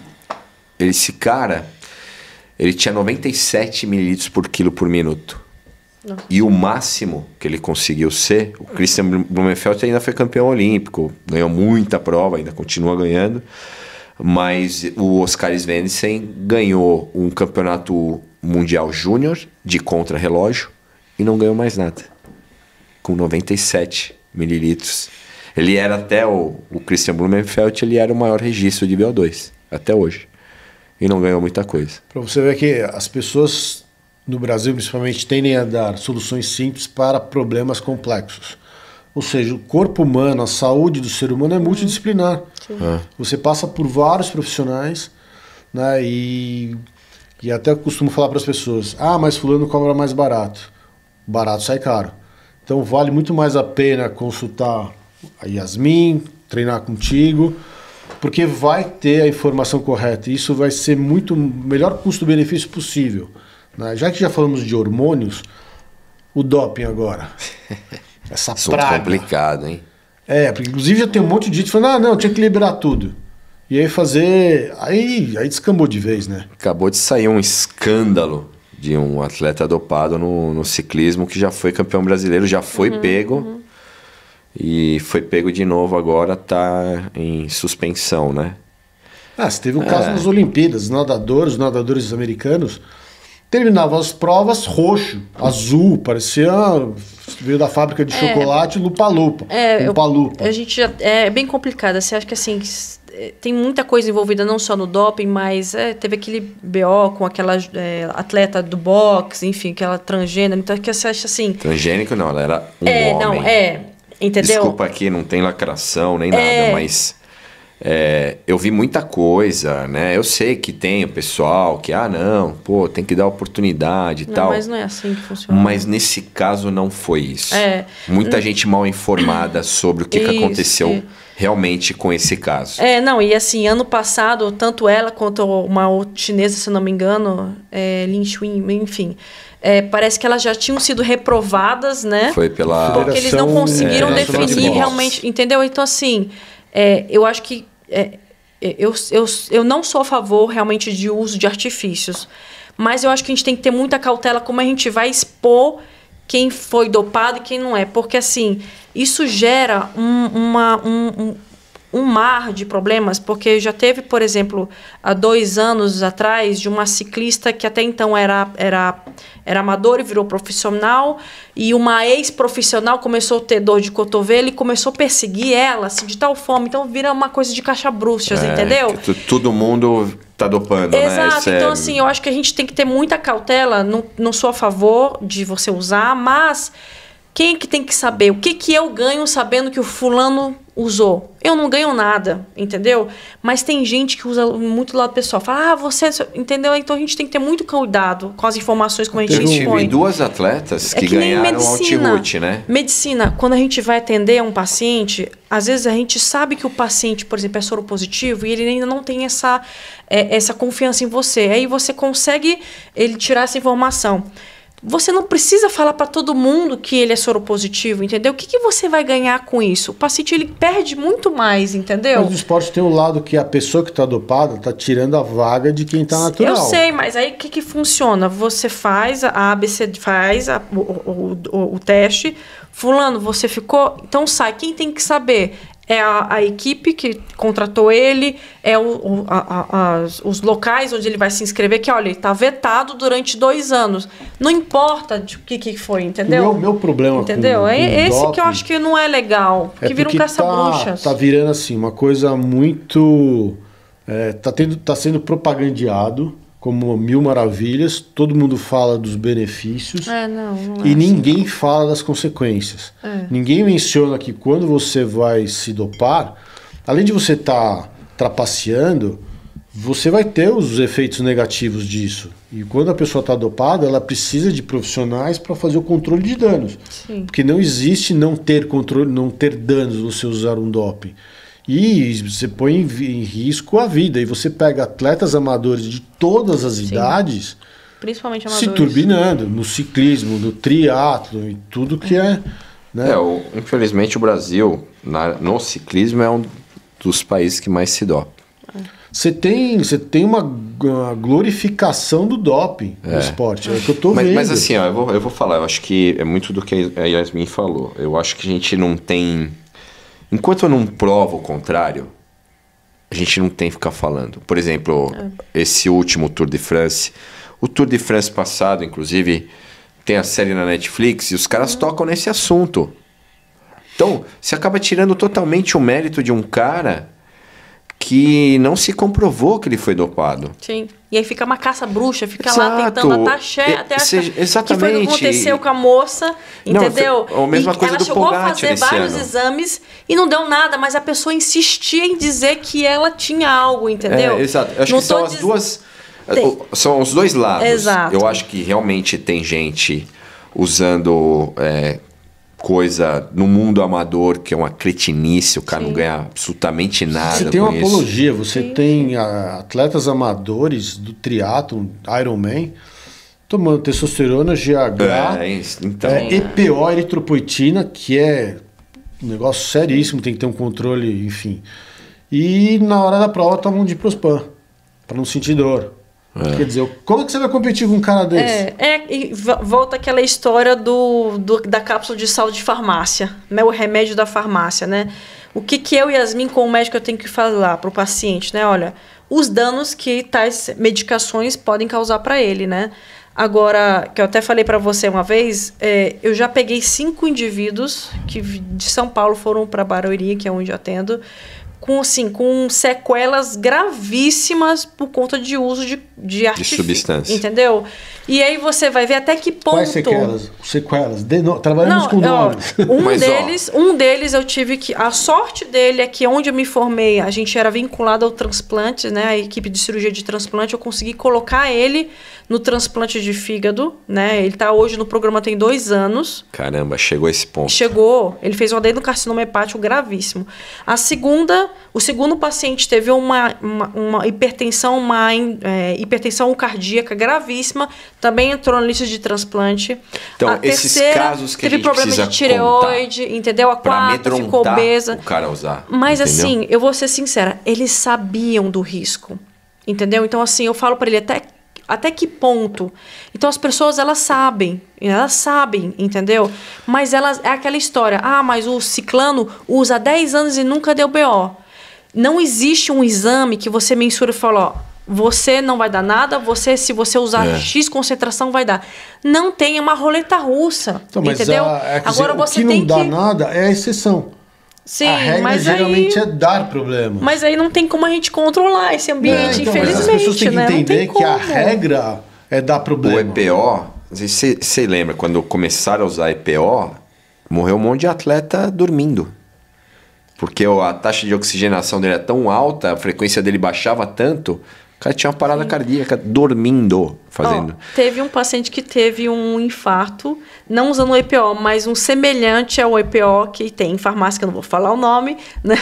esse cara, ele tinha 97 mililitros por quilo por minuto. Nossa. E o máximo que ele conseguiu ser, o Christian Blumenfeld ainda foi campeão olímpico, ganhou muita prova, ainda continua ganhando, mas o Oscar Svendsen ganhou um campeonato mundial júnior de contrarrelógio e não ganhou mais nada, com 97 mililitros. Ele era até o Christian Blumenfeld, ele era o maior registro de VO2, até hoje. E não ganhou muita coisa. Para você ver que as pessoas no Brasil, principalmente, tendem a dar soluções simples para problemas complexos. Ou seja, o corpo humano, a saúde do ser humano é multidisciplinar. Você passa por vários profissionais né? E até costumo falar para as pessoas, mas fulano cobra mais barato. Barato sai caro. Então vale muito mais a pena consultar a Yasmin, treinar contigo, porque vai ter a informação correta. E isso vai ser muito melhor custo-benefício possível, né? Já que já falamos de hormônios, o doping agora. Essa assunto praga. Complicado, hein? Porque inclusive já tem um monte de gente falando, não, tinha que liberar tudo. E aí aí descambou de vez, né? Acabou de sair um escândalo de um atleta dopado no ciclismo que já foi campeão brasileiro, já foi pego e foi pego de novo agora, tá em suspensão, né? Você teve um caso nas Olimpíadas, os nadadores americanos terminavam as provas roxo, azul, parecia veio da fábrica de chocolate Lupa-Lupa. A gente já, é bem complicado. Você acha que assim tem muita coisa envolvida não só no doping, mas teve aquele BO com aquela atleta do boxe, enfim, aquela transgênero. Então que você acha assim? Transgênico não, ela era um homem. Entendeu? Desculpa aqui, não tem lacração nem nada, mas eu vi muita coisa, né? Eu sei que tem o pessoal que, tem que dar oportunidade e tal. Mas não é assim que funciona. Mas nesse caso não foi isso. Muita gente mal informada sobre o que aconteceu realmente com esse caso. E assim, ano passado, tanto ela quanto uma outra chinesa, se não me engano, Lin Xuin, enfim... parece que elas já tinham sido reprovadas, né? Foi pela... Porque eles não conseguiram definir realmente, entendeu? Então, assim, eu acho que eu não sou a favor realmente de uso de artifícios, mas eu acho que a gente tem que ter muita cautela como a gente vai expor quem foi dopado e quem não é. Porque, assim, isso gera um mar de problemas, porque já teve, por exemplo, há 2 anos atrás, de uma ciclista que até então era amadora e virou profissional, e uma ex-profissional começou a ter dor de cotovelo e começou a perseguir ela, assim, de tal forma. Então vira uma coisa de caixa-bruxas, entendeu? Todo mundo tá dopando, né? Exato. Então, assim, eu acho que a gente tem que ter muita cautela. Não sou a favor de você usar, mas... Quem que tem que saber? O que eu ganho sabendo que o fulano usou? Eu não ganho nada, entendeu? Mas tem gente que usa muito do lado pessoal. Fala, você... Entendeu? Então a gente tem que ter muito cuidado com as informações como a gente expõe. Eu tive 2 atletas que ganharam Alt-Root, né? Medicina, quando a gente vai atender um paciente, às vezes a gente sabe que o paciente, por exemplo, é soropositivo e ele ainda não tem essa confiança em você. Aí você consegue ele tirar essa informação. Você não precisa falar para todo mundo que ele é soropositivo, entendeu? O que você vai ganhar com isso? O paciente ele perde muito mais, entendeu? Mas o esporte tem um lado que a pessoa que está dopada está tirando a vaga de quem está natural. Eu sei, mas aí o que funciona? você faz a ABC, faz o teste. Fulano, você ficou... Então sai. Quem tem que saber? É a equipe que contratou ele, os locais onde ele vai se inscrever, que olha, ele está vetado durante 2 anos. Não importa de o que foi, entendeu? O meu problema entendeu? com esse doping que eu acho que não é legal, que vira um caça-bruxas. Tá virando assim, uma coisa muito... tá sendo propagandeado como 1000 maravilhas, todo mundo fala dos benefícios e ninguém fala das consequências. Ninguém menciona que quando você vai se dopar, além de você estar trapaceando, você vai ter os efeitos negativos disso. E quando a pessoa está dopada, ela precisa de profissionais para fazer o controle de danos. Sim. Porque não existe não ter controle, não ter danos você usar um doping. E você põe em risco a vida. E você pega atletas amadores de todas as idades, principalmente amadores, se turbinando no ciclismo, no triatlo e tudo que é... Né? Infelizmente o Brasil, no ciclismo, é um dos países que mais se dopa. Você tem uma glorificação do doping no esporte. É o que eu tô vendo. Mas assim, eu vou falar. Eu acho que é muito do que a Yasmin falou. Eu acho que a gente não tem... Enquanto eu não provo o contrário, a gente não tem que ficar falando. Por exemplo, esse último Tour de France. O Tour de France passado, inclusive, tem a série na Netflix e os caras tocam nesse assunto. Então, você acaba tirando totalmente o mérito de um cara que não se comprovou que ele foi dopado. Sim. E aí fica uma caça bruxa, fica lá tentando até achar exatamente. que foi o que aconteceu com a moça, entendeu? Não, a mesma coisa ela do chegou a Pogacar fazer vários exames e não deu nada, mas a pessoa insistia em dizer que ela tinha algo, entendeu? Exato. Eu acho que são as duas... São os dois lados. Exato. Eu acho que realmente tem gente usando... coisa no mundo amador, que é uma cretinice, o cara não ganha absolutamente nada. Você tem uma isso. apologia, você tem atletas amadores do triatlon, Ironman, tomando testosterona, GH, então... EPO, eritropoetina, que é um negócio seríssimo, tem que ter um controle, enfim. E na hora da prova tomam um diprospan, para não sentir dor. Quer dizer, como é que você vai competir com um cara desse? E volta aquela história da cápsula de sal de farmácia, né? O remédio da farmácia, né? O que eu e Yasmin, como médico, eu tenho que falar para o paciente, né? Olha, os danos que tais medicações podem causar para ele, né? Agora, que eu até falei para você uma vez, eu já peguei 5 indivíduos que de São Paulo foram para Barueri, que é onde eu atendo, com sequelas gravíssimas por conta de uso de substância. Entendeu? E aí você vai ver até que ponto... Quais sequelas? Trabalhamos com nomes. Um deles eu tive que... A sorte dele é que onde eu me formei, a gente era vinculado ao transplante, né? A equipe de cirurgia de transplante, eu consegui colocar ele no transplante de fígado, né? Ele está hoje no programa tem 2 anos. Caramba, chegou a esse ponto. Chegou. Ele fez um adenocarcinoma hepático gravíssimo. O segundo paciente teve uma hipertensão, hipertensão cardíaca gravíssima, também entrou na lista de transplante. Então, a esses terceira casos que teve a gente problema de tireoide, entendeu? A quarta ficou obesa. O cara usar. Mas entendeu? assim, eu vou ser sincera, eles sabiam do risco, entendeu? Então assim, eu falo para ele até que ponto. Então as pessoas elas sabem, entendeu? Mas é aquela história, mas o ciclano usa há 10 anos e nunca deu BO. Não existe um exame que você mensura e fala, você não vai dar nada, se você usar X concentração vai dar. Não tem, uma roleta russa, então, entendeu? Agora você o que não dá nada é a exceção. Sim, a regra geralmente é dar problema. Mas aí não tem como a gente controlar esse ambiente, infelizmente. Mas as pessoas têm que entender que a regra é dar problema. O EPO, não sei se você lembra, quando começaram a usar EPO, morreu um monte de atleta dormindo. Porque a taxa de oxigenação dele era tão alta, a frequência dele baixava tanto, o cara tinha uma parada cardíaca dormindo, fazendo. Teve um paciente que teve um infarto, não usando o EPO, mas um semelhante ao EPO que tem em farmácia, que eu não vou falar o nome, né?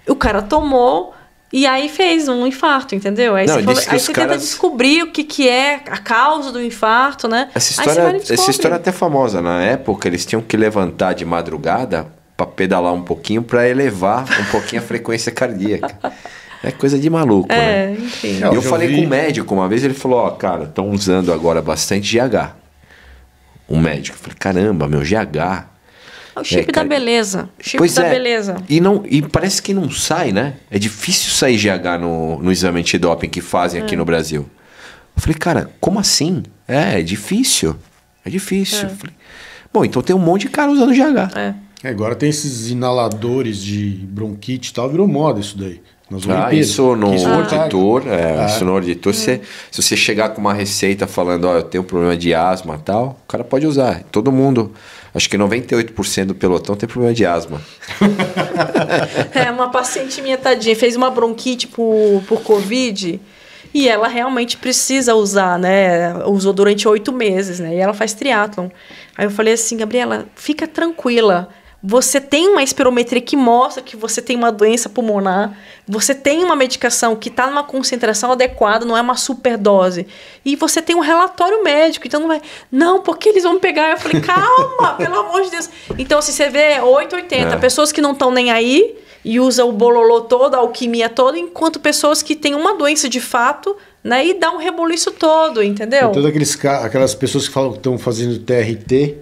O cara tomou e aí fez um infarto, entendeu? Aí você tenta descobrir o que é a causa do infarto, né? Essa história é até famosa. Na época, eles tinham que levantar de madrugada para pedalar um pouquinho para elevar um pouquinho a frequência cardíaca. É coisa de maluco, né? Enfim. Eu falei com um médico uma vez, ele falou, cara, estão usando agora bastante GH. Um médico. Eu falei, caramba, meu GH. O chip da beleza. Beleza. E parece que não sai, né? É difícil sair GH no exame antidoping que fazem aqui no Brasil. Eu falei, cara, como assim? É difícil. É difícil. Eu falei, bom, então tem um monte de cara usando GH. Agora tem esses inaladores de bronquite e tal, virou moda isso daí. Isso no auditor, isso no auditor, se você chegar com uma receita falando, eu tenho um problema de asma e tal, o cara pode usar. Todo mundo, acho que 98% do pelotão tem problema de asma. Uma paciente minha, tadinha, fez uma bronquite por Covid e ela realmente precisa usar, né? Usou durante 8 meses, né? E ela faz triatlon. Aí eu falei assim, Gabriela, fica tranquila. Você tem uma espirometria que mostra que você tem uma doença pulmonar, você tem uma medicação que está numa concentração adequada, não é uma superdose, e você tem um relatório médico, então não vai... Não, porque eles vão pegar? Eu falei, calma, pelo amor de Deus. Então, se você vê 880, pessoas que não estão nem aí e usam o bololô todo, a alquimia toda, enquanto pessoas que têm uma doença de fato, né, e dá um reboliço todo, entendeu? Todas aquelas pessoas que falam que estão fazendo TRT,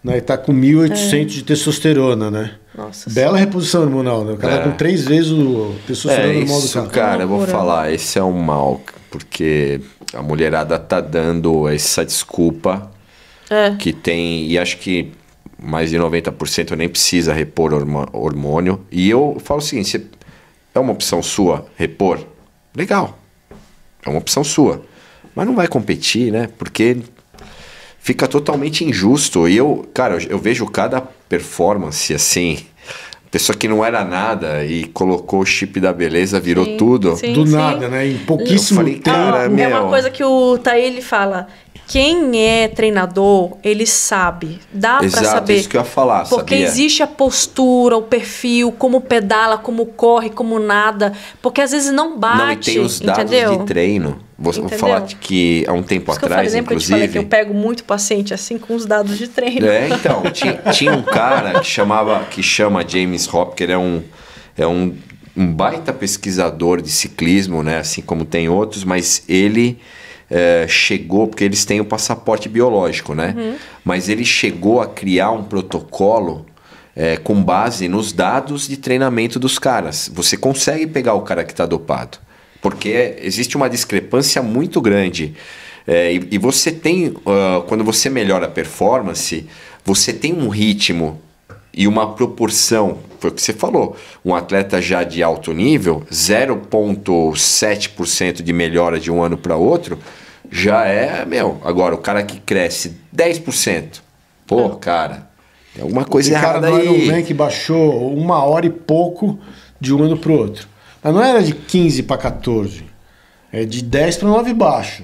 né, tá com 1.800 de testosterona, né? Nossa, bela reposição hormonal, né? O cara tá com 3 vezes o testosterona normal do cara. Cara, eu vou falar, esse é um mal, porque a mulherada tá dando essa desculpa que tem, e acho que mais de 90% nem precisa repor hormônio. E eu falo o seguinte, É uma opção sua repor? Legal. É uma opção sua. Mas não vai competir, né? Porque fica totalmente injusto. E eu vejo cada performance assim... Pessoa que não era nada e colocou o chip da beleza, virou tudo. Do nada, né? Em pouquíssimo tempo. Cara, é uma coisa que o Thaí, ele fala... Quem é treinador, ele sabe. Dá para saber. Isso que eu ia falar, porque sabia? existe a postura, o perfil, como pedala, como corre, como nada. Porque às vezes não bate, não, e tem os dados de treino. Vou falar que há um tempo atrás, lembra inclusive... que eu falei que eu pego muito paciente assim com os dados de treino. Então, tinha um cara que chama James Hopker, é um baita pesquisador de ciclismo, né? Assim como tem outros, mas ele... chegou, porque eles têm o passaporte biológico, né? Mas ele chegou a criar um protocolo com base nos dados de treinamento dos caras. Você consegue pegar o cara que está dopado, porque existe uma discrepância muito grande. E você tem, quando você melhora a performance, você tem um ritmo e uma proporção, foi o que você falou, um atleta já de alto nível, 0,7% de melhora de um ano para outro, já é, agora o cara que cresce 10%, cara, tem alguma coisa errada aí. O cara do Ironman que baixou 1 hora e pouco de um ano para o outro. Mas não era de 15 para 14, é de 10 para 9 baixo.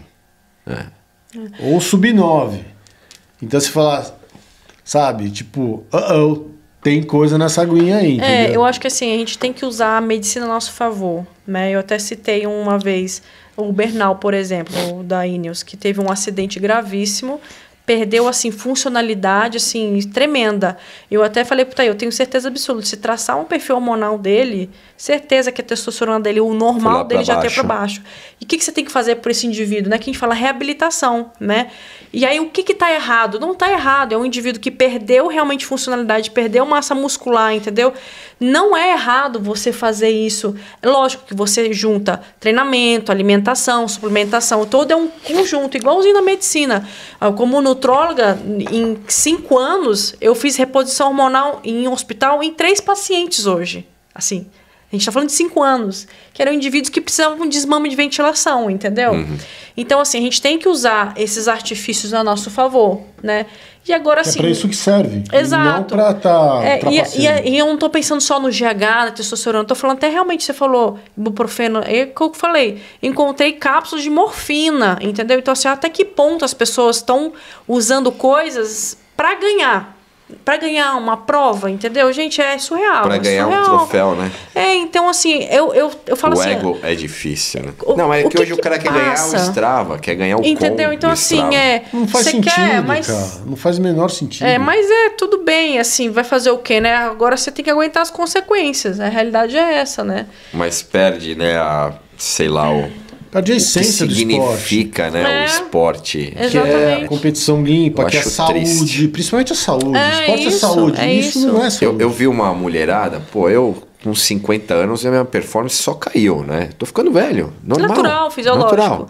Ou sub 9. Então você fala, sabe, tipo, tem coisa nessa aguinha aí, entendeu? Eu acho que assim, a gente tem que usar a medicina a nosso favor, né? Eu até citei uma vez o Bernal, por exemplo, da Ineos, que teve um acidente gravíssimo, perdeu, assim, funcionalidade, assim, tremenda. Eu até falei pro Thaí, eu tenho certeza absoluta, se traçar um perfil hormonal dele, certeza que a testosterona dele, o normal dele já tem para baixo. E o que você tem que fazer por esse indivíduo, né? Que a gente fala reabilitação, né? E aí, o que tá errado? Não tá errado, é um indivíduo que perdeu realmente funcionalidade, perdeu massa muscular, entendeu? Não é errado você fazer isso. É lógico que você junta treinamento, alimentação, suplementação, todo é um conjunto, igualzinho na medicina. Como nutróloga, em 5 anos, eu fiz reposição hormonal em hospital em 3 pacientes hoje. Assim, a gente está falando de 5 anos, que eram indivíduos que precisavam de desmame de ventilação, entendeu? Então, assim, a gente tem que usar esses artifícios a nosso favor, né? E agora, assim... É para isso que serve. Exato. Não para estar e eu não estou pensando só no GH, na testosterona, estou falando até realmente, você falou, ibuprofeno, que eu falei, encontrei cápsulas de morfina, entendeu? Então, assim, até que ponto as pessoas estão usando coisas para ganhar uma prova, entendeu? Gente, é surreal. Para ganhar um troféu, né? Então, assim, eu falo o assim... O ego é difícil, né? Não, mas hoje o cara quer ganhar o Strava, quer ganhar o entendeu? Então, assim, não faz sentido, cara. Não faz o menor sentido. Mas tudo bem, assim, vai fazer o quê, né? Agora você tem que aguentar as consequências. A realidade é essa, né? Mas perde, né, sei lá, perde a essência do esporte. Significa, né, o esporte. Exatamente. Que é a competição limpa, que é a saúde, triste. Principalmente a saúde. O esporte é saúde. Isso não é saúde. Eu vi uma mulherada, eu com 50 anos, a minha performance só caiu, né? Tô ficando velho, normal. Natural, fisiológico. Natural.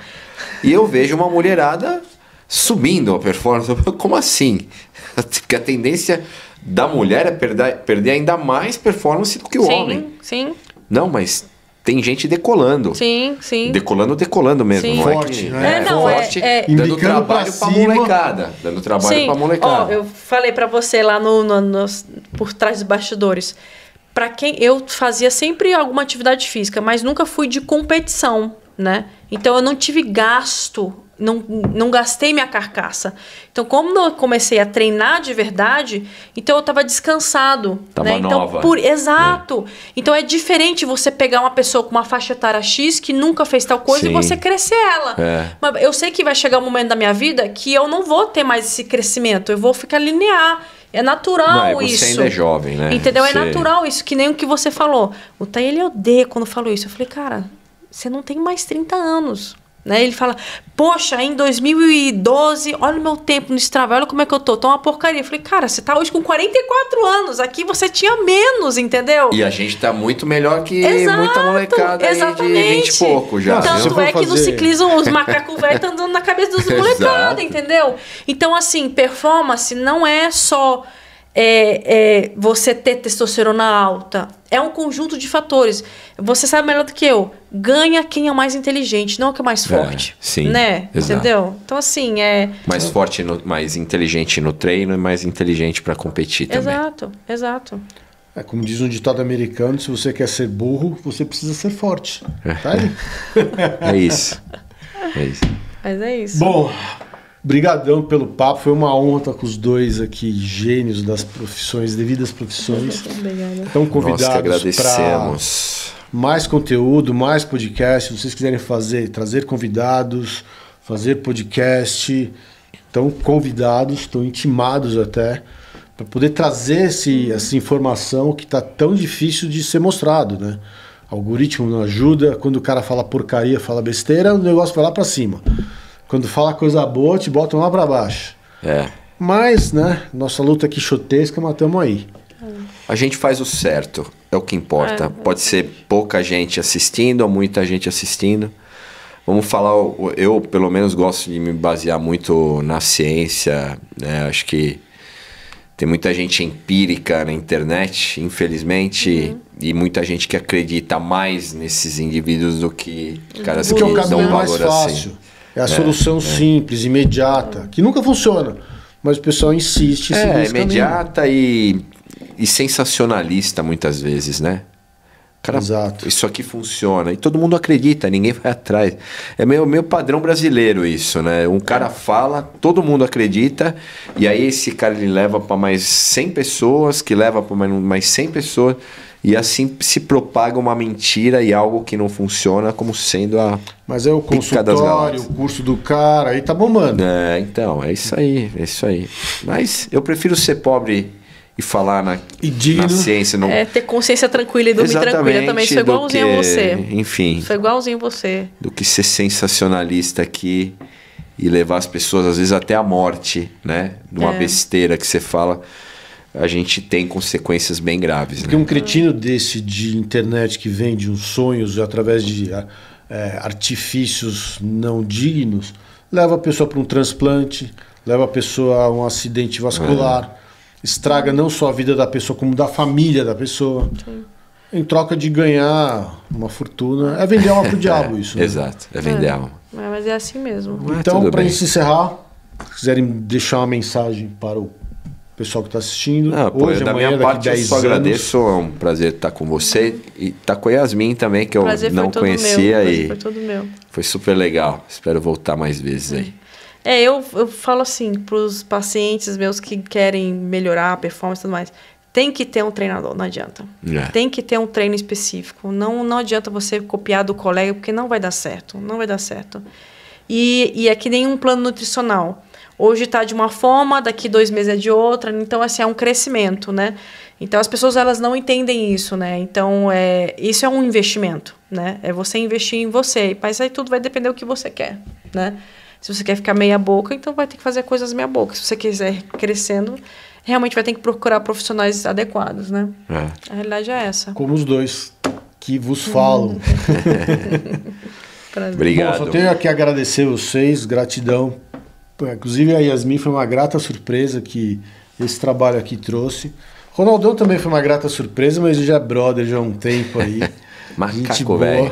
E eu vejo uma mulherada subindo a performance. Como assim? Porque a tendência da mulher é perder ainda mais performance do que o homem. Sim. Não, mas tem gente decolando. Sim. Decolando mesmo. Sim. Não forte, é que, né? Forte. Dando trabalho pra molecada. Dando trabalho pra molecada. Eu falei pra você lá por trás dos bastidores. Para quem eu fazia sempre alguma atividade física, mas nunca fui de competição, né? Então eu não tive gasto, não gastei minha carcaça. Então, como eu comecei a treinar de verdade, então eu estava descansado. Tava né? nova. Exato. Então é diferente você pegar uma pessoa com uma faixa etária X que nunca fez tal coisa e você crescer ela. Mas eu sei que vai chegar um momento da minha vida que eu não vou ter mais esse crescimento, eu vou ficar linear. É natural isso. Você ainda é jovem, né? Entendeu? É natural isso, que nem o que você falou. O Thaí, ele odeia quando falou isso. Eu falei, cara, você não tem mais 30 anos. Né? Ele fala, poxa, em 2012, olha o meu tempo no Strava, olha como é que eu tô uma porcaria. Eu falei, cara, você tá hoje com 44 anos, aqui você tinha menos, entendeu? E a gente tá muito melhor que muita molecada aí de 20 e pouco já. Tanto é que no ciclismo os macacos velhos estão andando na cabeça dos molecados, entendeu? Então, assim, performance não é só você ter testosterona alta. É um conjunto de fatores. Você sabe melhor do que eu. Ganha quem é o mais inteligente, não o que é mais forte. Sim, né? exato. Entendeu? Então, assim, mais forte, mais inteligente no treino e mais inteligente para competir também. Exato. Como diz um ditado americano, se você quer ser burro, você precisa ser forte. Tá aí? É isso. Mas é isso. Bom, brigadão pelo papo. Foi uma honra estar com os dois aqui, gênios das profissões, devidas profissões. Obrigada. Estão convidados para mais conteúdo, mais podcast. Se vocês quiserem trazer convidados, fazer podcast, estão convidados, estão intimados até, para poder trazer essa informação que está tão difícil de ser mostrado, né? O algoritmo não ajuda. Quando o cara fala porcaria, fala besteira, o negócio vai lá para cima. Quando fala coisa boa, te botam lá para baixo. Mas, né, nossa luta é quixotesca, mas estamos aí. A gente faz o certo, é o que importa. Pode ser pouca gente assistindo ou muita gente assistindo. Vamos falar, eu pelo menos gosto de me basear muito na ciência, né? Acho que tem muita gente empírica na internet, infelizmente, e muita gente que acredita mais nesses indivíduos do que caras que é o caminho dão mais valor fácil. assim. É a solução simples, imediata, que nunca funciona, mas o pessoal insiste em seguir esse imediata e sensacionalista muitas vezes, né? Cara, exato. Isso aqui funciona. E todo mundo acredita, ninguém vai atrás. É meio padrão brasileiro isso, né? Um cara fala, todo mundo acredita, e aí esse cara ele leva para mais 100 pessoas, que leva para mais 100 pessoas, e assim se propaga uma mentira e algo que não funciona como sendo a Mas é o consultório, o curso do cara, aí tá bombando. Então, é isso aí. Mas eu prefiro ser pobre e falar na ciência. Não... ter consciência tranquila e dormir tranquila também. Sou igualzinho a você. Enfim. Sou igualzinho a você. Do que ser sensacionalista aqui e levar as pessoas, às vezes, até a morte, né? De uma besteira que você fala, a gente tem consequências bem graves. Porque um cretino desse de internet que vende uns sonhos através de artifícios não dignos, leva a pessoa para um transplante, leva a pessoa a um acidente vascular. Estraga não só a vida da pessoa, como da família da pessoa. Sim. Em troca de ganhar uma fortuna. É vender alma pro diabo isso. Né? Exato, é vender alma. Mas é assim mesmo. Então, para gente encerrar, se quiserem deixar uma mensagem para o pessoal que está assistindo. Hoje, da minha parte, eu só agradeço. É um prazer estar com você. E estar com a Yasmin também, que eu não conhecia. Foi todo meu. Foi super legal. Espero voltar mais vezes aí. Eu falo assim para os pacientes meus que querem melhorar a performance e tudo mais. Tem que ter um treinador, não adianta. Tem que ter um treino específico. Não adianta você copiar do colega, porque não vai dar certo. Não vai dar certo. E é que nem um plano nutricional. Hoje está de uma forma, daqui 2 meses é de outra. Então, assim, é um crescimento, né? Então, as pessoas elas não entendem isso, né? Então, isso é um investimento, né? É você investir em você. Mas aí tudo vai depender do que você quer, né? Se você quer ficar meia boca, então vai ter que fazer coisas meia boca. Se você quiser ir crescendo, realmente vai ter que procurar profissionais adequados, né? A realidade é essa. Como os dois que vos falam. Obrigado. Bom, só tenho que agradecer vocês, gratidão. Inclusive a Yasmin foi uma grata surpresa que esse trabalho aqui trouxe. Ronaldão também foi uma grata surpresa, mas ele já é brother já há um tempo aí. Macaco, velho.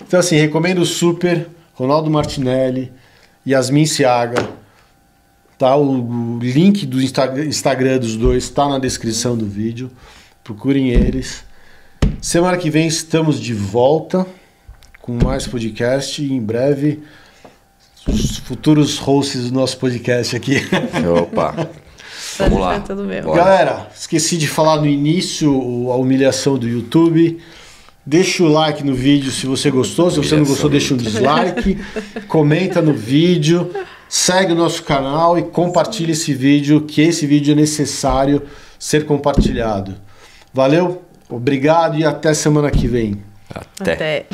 Então assim, recomendo super Ronaldo Martinelli, Yasmin Seaga. Tá? O link do Instagram dos dois está na descrição do vídeo. Procurem eles. Semana que vem estamos de volta com mais podcast e em breve os futuros hosts do nosso podcast aqui. Opa! Vamos lá. Galera, esqueci de falar no início a humilhação do YouTube. Deixa o like no vídeo se você gostou. Se você não gostou, deixa um dislike. Comenta no vídeo. Segue o nosso canal e compartilha esse vídeo, que esse vídeo é necessário ser compartilhado. Valeu, obrigado e até semana que vem. Até.